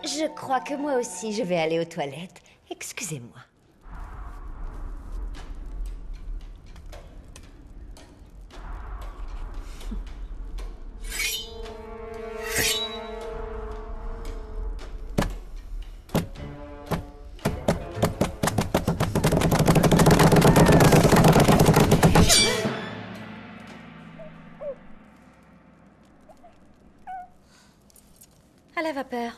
je crois que moi aussi je vais aller aux toilettes. Excusez-moi. À la vapeur.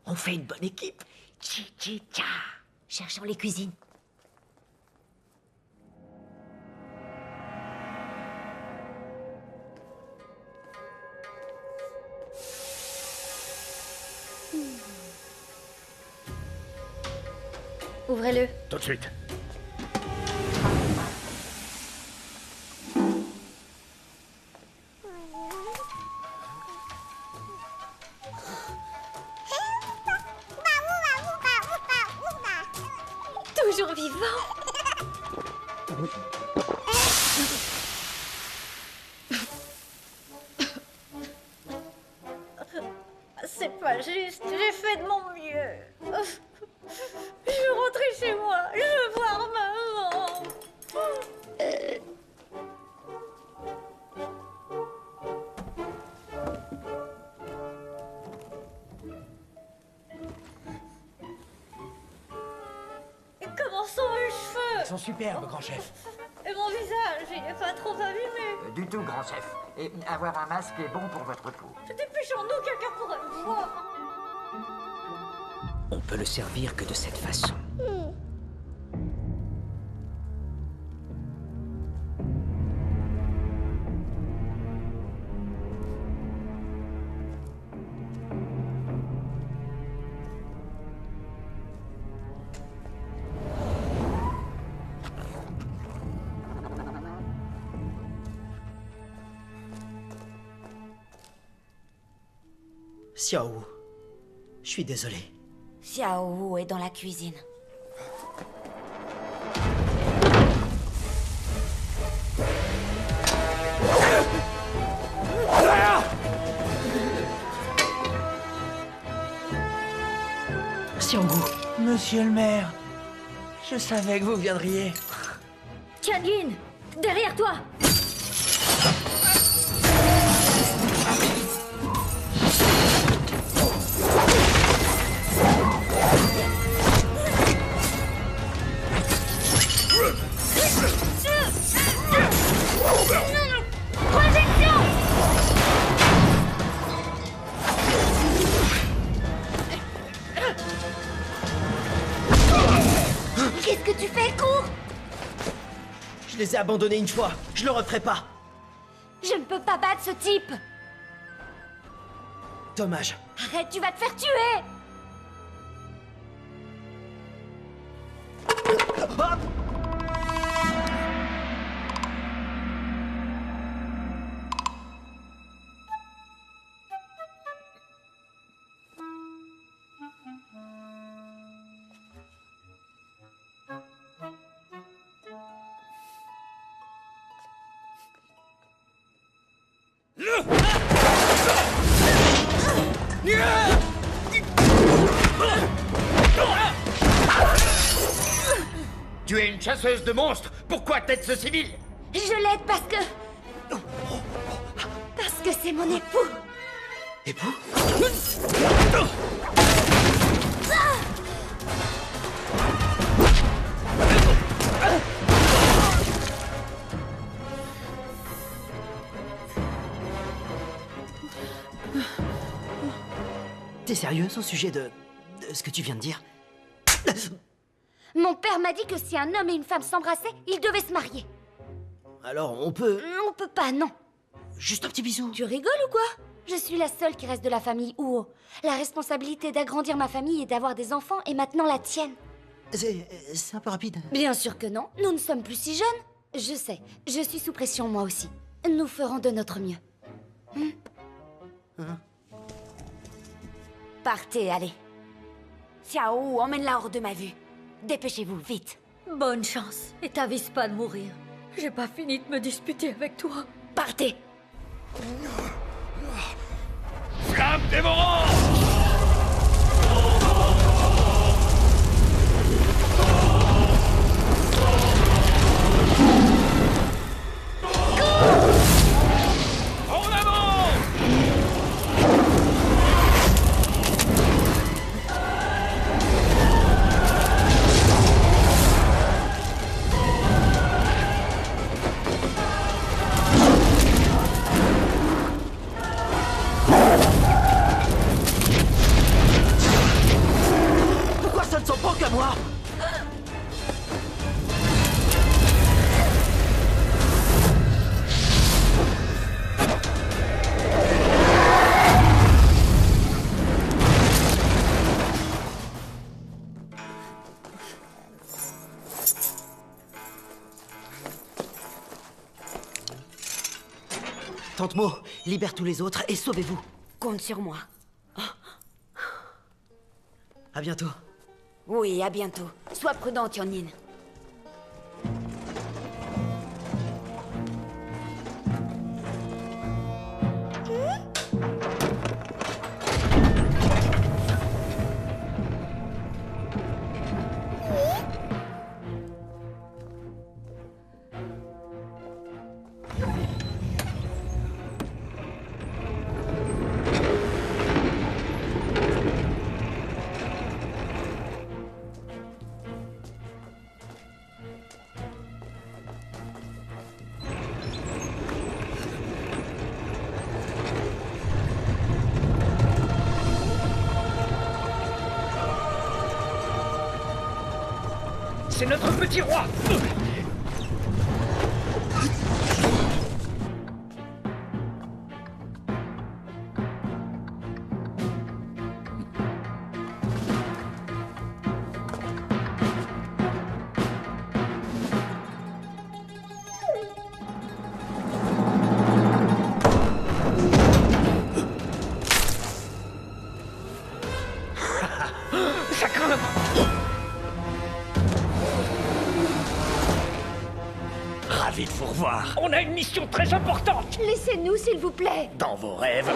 On fait une bonne équipe. Chi-chi-cha. Cherchons les cuisines. Ouvrez-le. Tout de suite. Toujours vivant. C'est pas juste, j'ai fait de mon mieux. Je veux rentrer chez moi, je veux voir maman. sont mes cheveux? Ils sont superbes, grand chef. Et mon visage, il est pas trop abîmé. Du tout, grand chef. Et avoir un masque est bon pour votre peau. Dépêchons-nous, quelqu'un pourrait le voir. On peut le servir que de cette façon. Xiao, je suis désolé. Xiao Wu est dans la cuisine. Xiangou. Monsieur le maire, je savais que vous viendriez. Tianyin, derrière toi. Qu'est-ce que tu fais? Cours! Je les ai abandonnés une fois, je le referai pas. Je ne peux pas battre ce type! Dommage. Arrête, tu vas te faire tuer! Tu es une chasseuse de monstres. Pourquoi t'aides ce civil? Je l'aide parce que... Parce que c'est mon époux. Époux? T'es sérieuse au sujet de ce que tu viens de dire? Mon père m'a dit que si un homme et une femme s'embrassaient, ils devaient se marier. Alors on peut... On peut pas, non. Juste un petit bisou. Tu rigoles ou quoi? Je suis la seule qui reste de la famille Huo. La responsabilité d'agrandir ma famille et d'avoir des enfants est maintenant la tienne. C'est un peu rapide. Bien sûr que non, nous ne sommes plus si jeunes. Je sais, je suis sous pression moi aussi. Nous ferons de notre mieux. Partez, allez. Xiao, emmène-la hors de ma vue. Dépêchez-vous, vite. Bonne chance. Et t'avise pas de mourir. J'ai pas fini de me disputer avec toi. Partez. Flamme dévorante! En avant! Pourquoi ça ne s'en prend qu'à moi? Tante Mo, libère tous les autres et sauvez-vous. Compte sur moi. À bientôt. Oui, à bientôt. Sois prudent, Tianyin. c'est notre petit roi. Ça craint. Ravi de vous revoir. On a une mission très importante. Laissez-nous, s'il vous plaît. Dans vos rêves.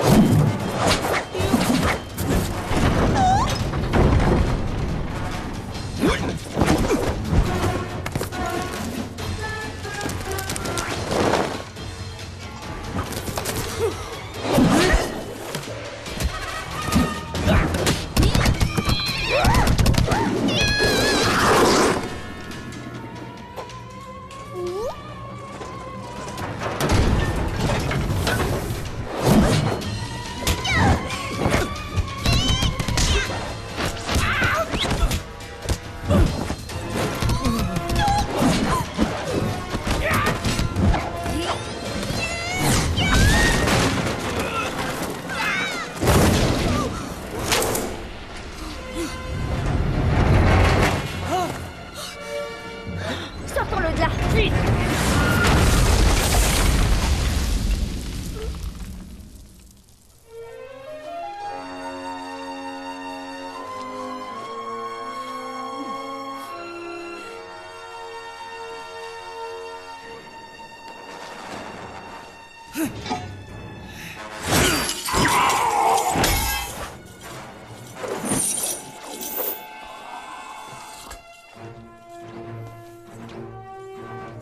Sortons-le de là, vite.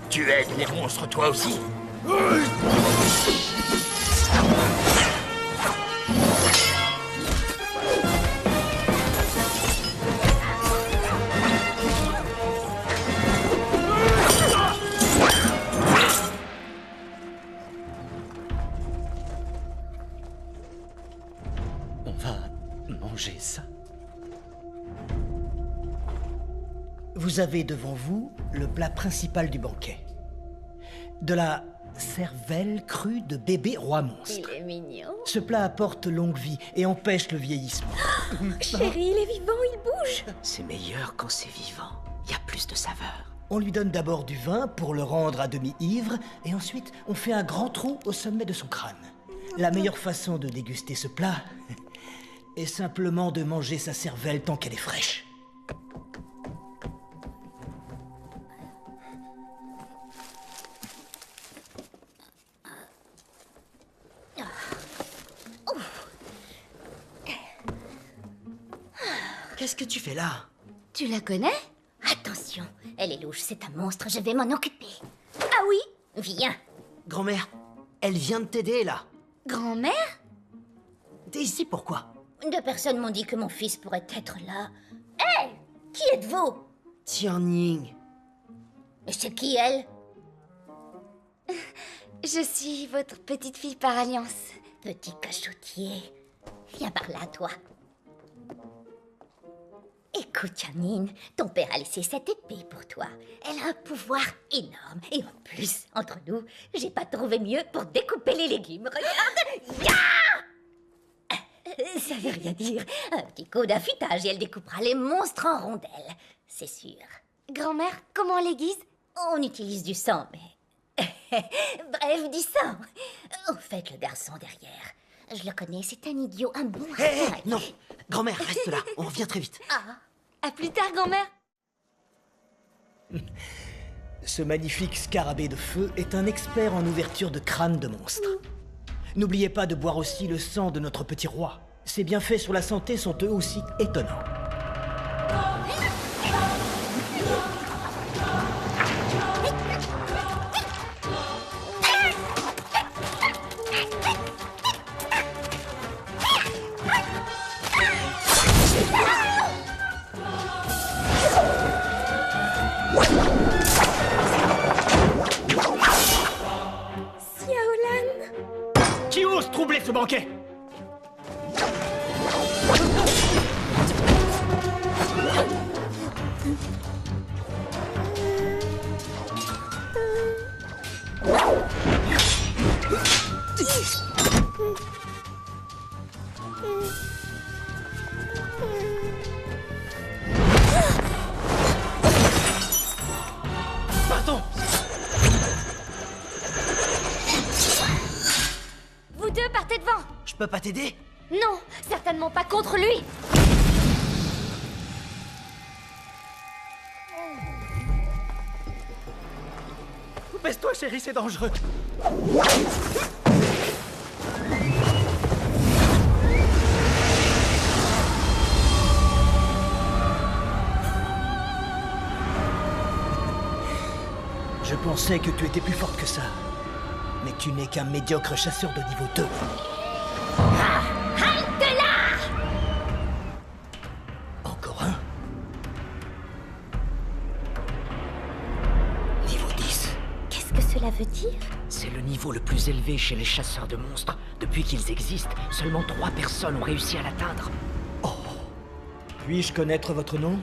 Tu aides les monstres, toi aussi? On va manger ça. Vous avez devant vous le plat principal du banquet. De la cervelle crue de bébé roi monstre. Il est mignon. Ce plat apporte longue vie et empêche le vieillissement. Chérie, il est vivant, il bouge. C'est meilleur quand c'est vivant. Il y a plus de saveur. On lui donne d'abord du vin pour le rendre à demi ivre, et ensuite on fait un grand trou au sommet de son crâne. La meilleure façon de déguster ce plat est simplement de manger sa cervelle tant qu'elle est fraîche. Qu'est-ce que tu fais là? Tu la connais? Attention, elle est louche, c'est un monstre, je vais m'en occuper. Ah oui? Viens. Grand-mère, elle vient de t'aider, là. Grand-mère? T'es ici pourquoi? Deux personnes m'ont dit que mon fils pourrait être là. Hé! Qui êtes-vous? Tianning. Et c'est qui, elle? Je suis votre petite fille par alliance. Petit cachotier. Viens par là, toi. Écoute, Janine, ton père a laissé cette épée pour toi. Elle a un pouvoir énorme. Et en plus, entre nous, j'ai pas trouvé mieux pour découper les légumes. Regarde! Ya! Ça veut rien dire. Un petit coup d'affûtage et elle découpera les monstres en rondelles. C'est sûr. Grand-mère, comment on l'aiguise? On utilise du sang, mais... Bref, du sang. En fait, le garçon derrière, je le connais, c'est un idiot, un bon... Hé, non! Grand-mère, reste là, on revient très vite. Ah, à plus tard, grand-mère. Ce magnifique scarabée de feu est un expert en ouverture de crâne de monstres. N'oubliez pas de boire aussi le sang de notre petit roi. Ses bienfaits sur la santé sont eux aussi étonnants. Qui ose troubler ce banquet? deux, partez devant. Je peux pas t'aider? Non, certainement pas contre lui. Baisse-toi, chérie, c'est dangereux. Je pensais que tu étais plus forte que ça. Mais tu n'es qu'un médiocre chasseur de niveau 2. Halte là! Encore un? Niveau 10. Qu'est-ce que cela veut dire? C'est le niveau le plus élevé chez les chasseurs de monstres. Depuis qu'ils existent, seulement 3 personnes ont réussi à l'atteindre. Puis-je connaître votre nom?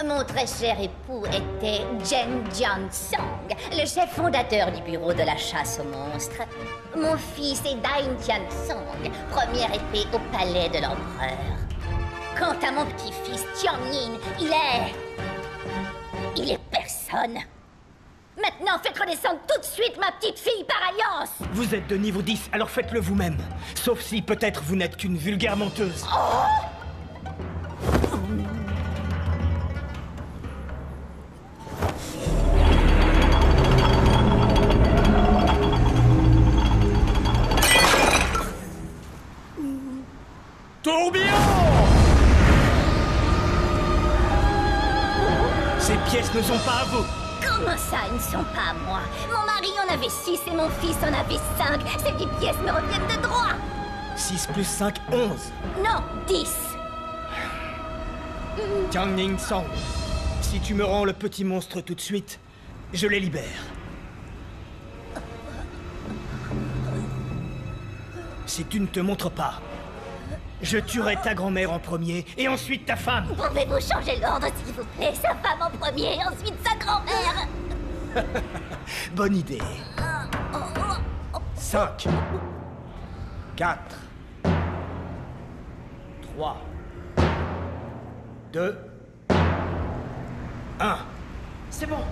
Mon très cher époux était Jen Jiansong, le chef fondateur du bureau de la chasse aux monstres. Mon fils est Dain Tiansong, première épée au palais de l'empereur. Quant à mon petit-fils Tianyin, il est personne. Maintenant, faites redescendre tout de suite ma petite fille par alliance. Vous êtes de niveau 10, alors faites-le vous-même. Sauf si peut-être vous n'êtes qu'une vulgaire menteuse. Tourbillon! Ces pièces ne sont pas à vous. Comment ça, ils ne sont pas à moi? Mon mari en avait 6 et mon fils en avait 5. Ces 10 pièces me reviennent de droit. 6 plus 5, 11. Non, 10. Tianning Song, si tu me rends le petit monstre tout de suite, je les libère. Si tu ne te montres pas, je tuerai ta grand-mère en premier et ensuite ta femme. Pouvez-vous changer l'ordre, s'il vous plaît? Sa femme en premier et ensuite sa grand-mère. Bonne idée. 5, 4, 3, 2, 1. C'est bon.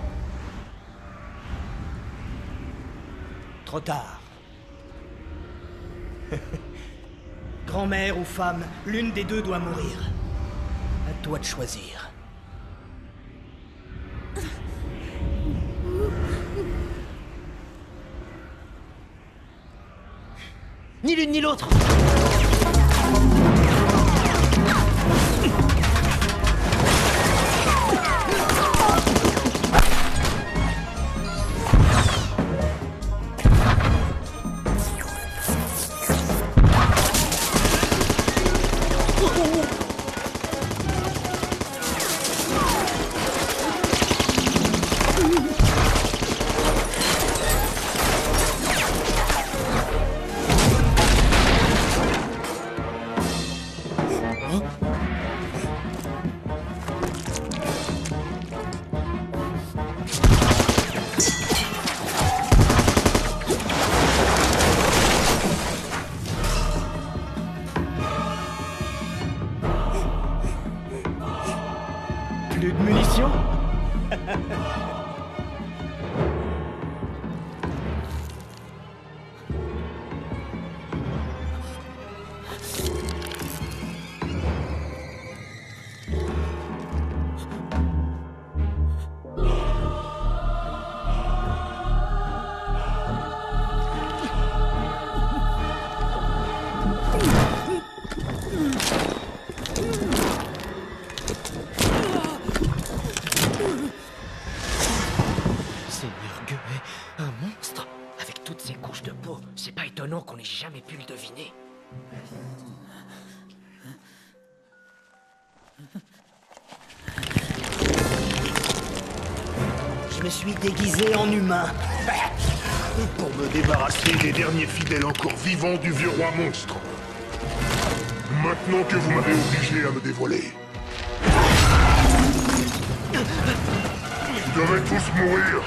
Trop tard. Grand-mère ou femme, l'une des deux doit mourir. À toi de choisir. Ni l'une ni l'autre. Plus de munitions? C'est pas étonnant qu'on ait jamais pu le deviner. Je me suis déguisé en humain. Pour me débarrasser des derniers fidèles encore vivants du vieux roi monstre. Maintenant que vous m'avez obligé à me dévoiler. Vous devez tous mourir.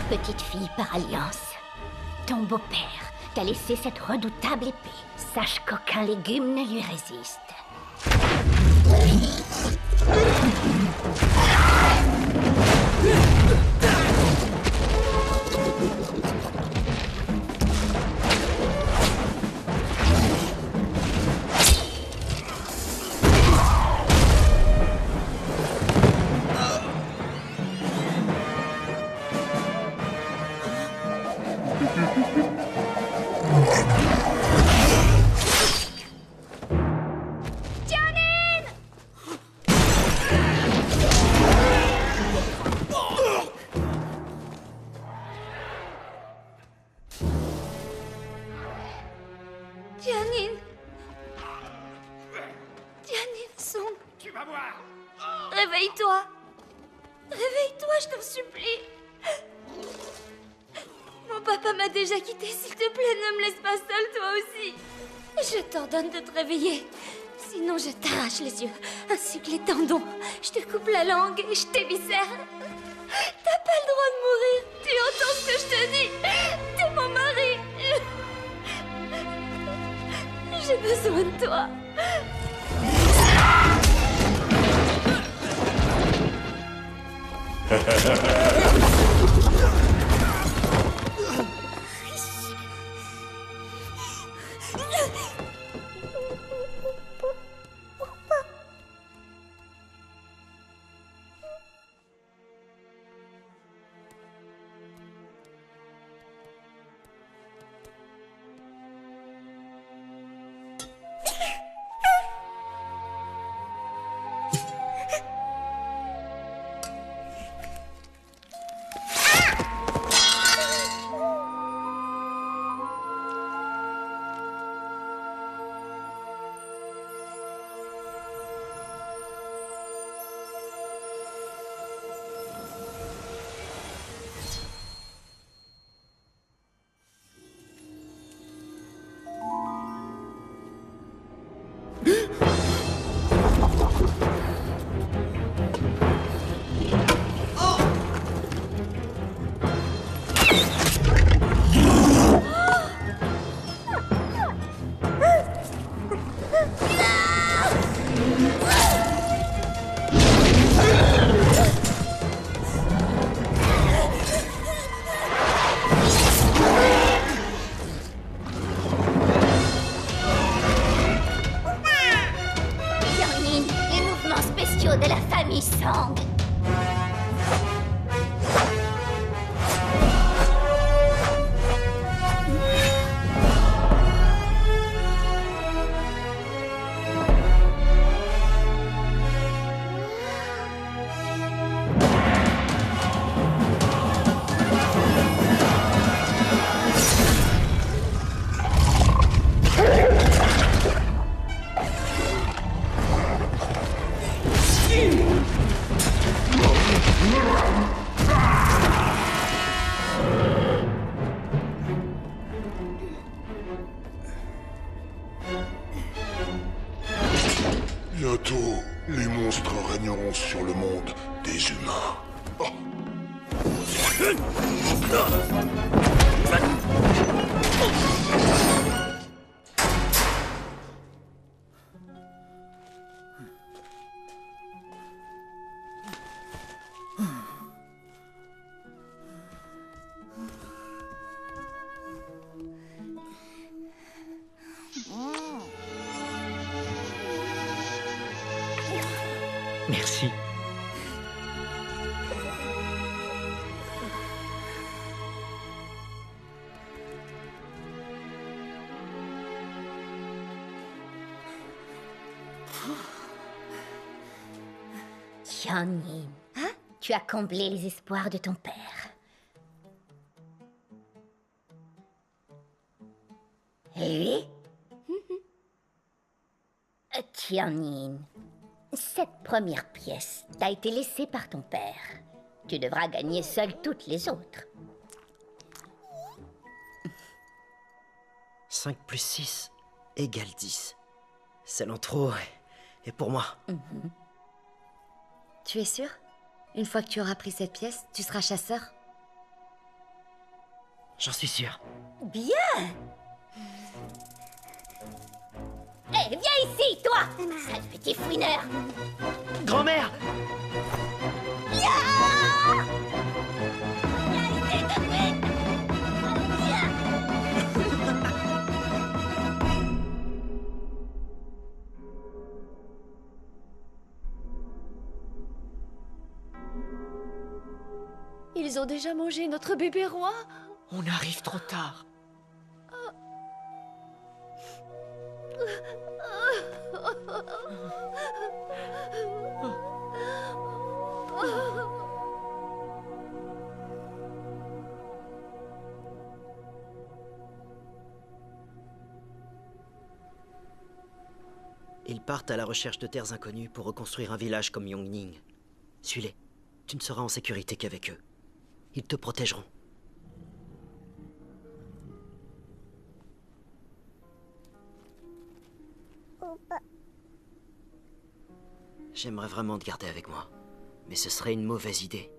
petite fille par alliance. Ton beau-père t'a laissé cette redoutable épée. Sache qu'aucun légume ne lui résiste. Réveille-toi. Réveille-toi, je t'en supplie. Mon papa m'a déjà quitté. S'il te plaît, ne me laisse pas seule, toi aussi. Je t'ordonne de te réveiller. Sinon, je t'arrache les yeux, ainsi que les tendons. Je te coupe la langue et je t'éviscère. T'as pas le droit de mourir. Tu entends ce que je te dis? T'es mon mari. J'ai besoin de toi. De la famille Sang. Bientôt, les monstres régneront sur le monde des humains. Merci. Tianyin, hein? Tu as comblé les espoirs de ton père. Et lui? Tianyin, cette première pièce t'a été laissée par ton père. Tu devras gagner seul toutes les autres. 5 plus 6 égale 10. Celle en trop est pour moi. Tu es sûr? Une fois que tu auras pris cette pièce, tu seras chasseur? J'en suis sûr. Bien. Hé, viens ici, toi, sale petit fouineur. Grand-mère! Viens! Viens ici tout de suite. Viens. Ils ont déjà mangé notre bébé roi. On arrive trop tard. Ils partent à la recherche de terres inconnues pour reconstruire un village comme Yongning. Suis-les. Tu ne seras en sécurité qu'avec eux. Ils te protégeront. J'aimerais vraiment te garder avec moi, mais ce serait une mauvaise idée.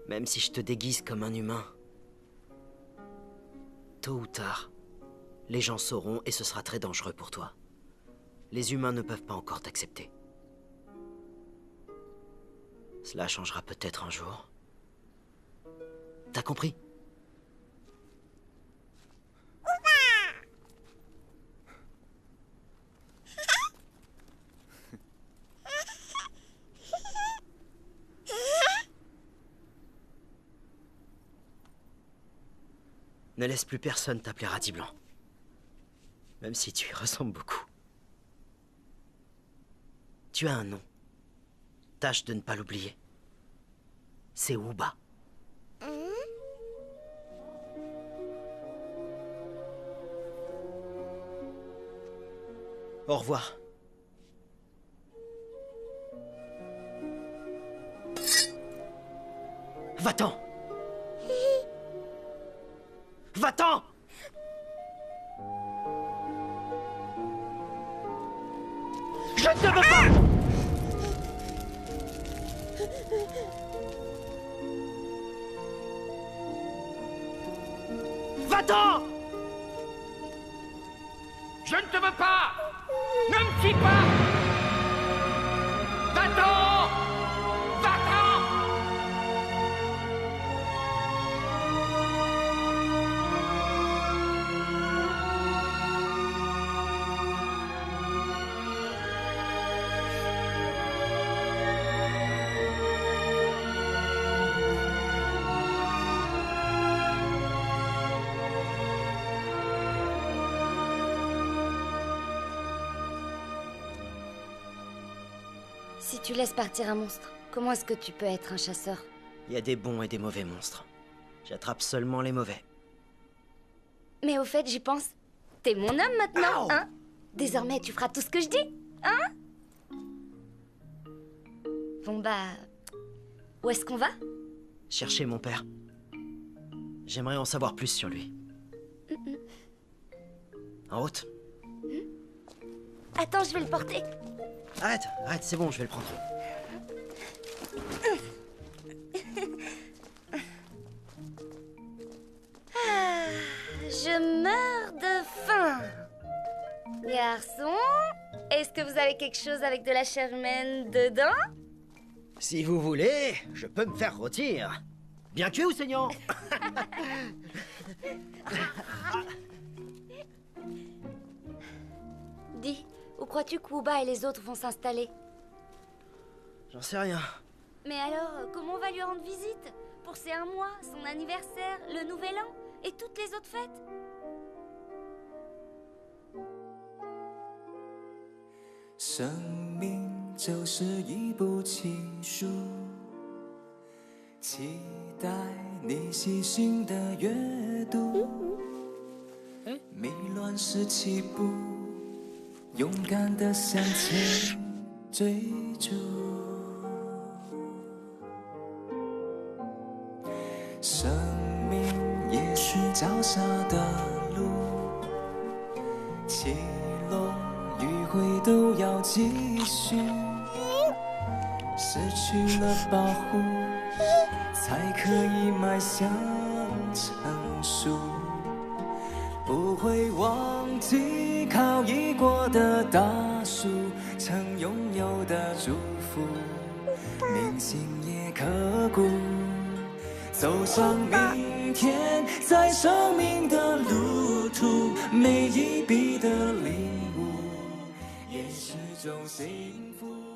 Même si je te déguise comme un humain, tôt ou tard, les gens sauront et ce sera très dangereux pour toi. Les humains ne peuvent pas encore t'accepter. Cela changera peut-être un jour. T'as compris? Ne laisse plus personne t'appeler Radis Blanc. Même si tu y ressembles beaucoup. Tu as un nom. Tâche de ne pas l'oublier. C'est Uba. Au revoir. Va-t'en! Va-t'en! Je ne te veux pas! Va-t'en! Je ne te veux pas! Ne me suis pas! Va-t'en! Va-t'en! Si tu laisses partir un monstre, comment est-ce que tu peux être un chasseur? Il y a des bons et des mauvais monstres. J'attrape seulement les mauvais. Mais au fait, j'y pense. T'es mon homme maintenant, hein? Désormais, tu feras tout ce que je dis, hein? Bon bah... Où est-ce qu'on va? Chercher mon père. J'aimerais en savoir plus sur lui. En route. Attends, je vais le porter. Arrête, arrête, c'est bon, je vais le prendre. Ah, je meurs de faim. Garçon, est-ce que vous avez quelque chose avec de la chair humaine dedans? Si vous voulez, je peux me faire rôtir. Bien cuit ou saignant? Dis, où crois-tu qu'Uba et les autres vont s'installer? J'en sais rien. Mais alors, comment on va lui rendre visite? Pour ses 1 mois, son anniversaire, le nouvel an et toutes les autres fêtes? 生命就是一部奇书，期待你细心的阅读。迷乱时起步，勇敢的向前追逐。生命也许脚下的路，起落迂回都要继续。失去了保护，才可以迈向成熟。不会忘记靠倚过的大树，曾拥有的祝福，铭心也刻骨。走上明天，在生命的路途，每一笔的领悟，也是种幸福。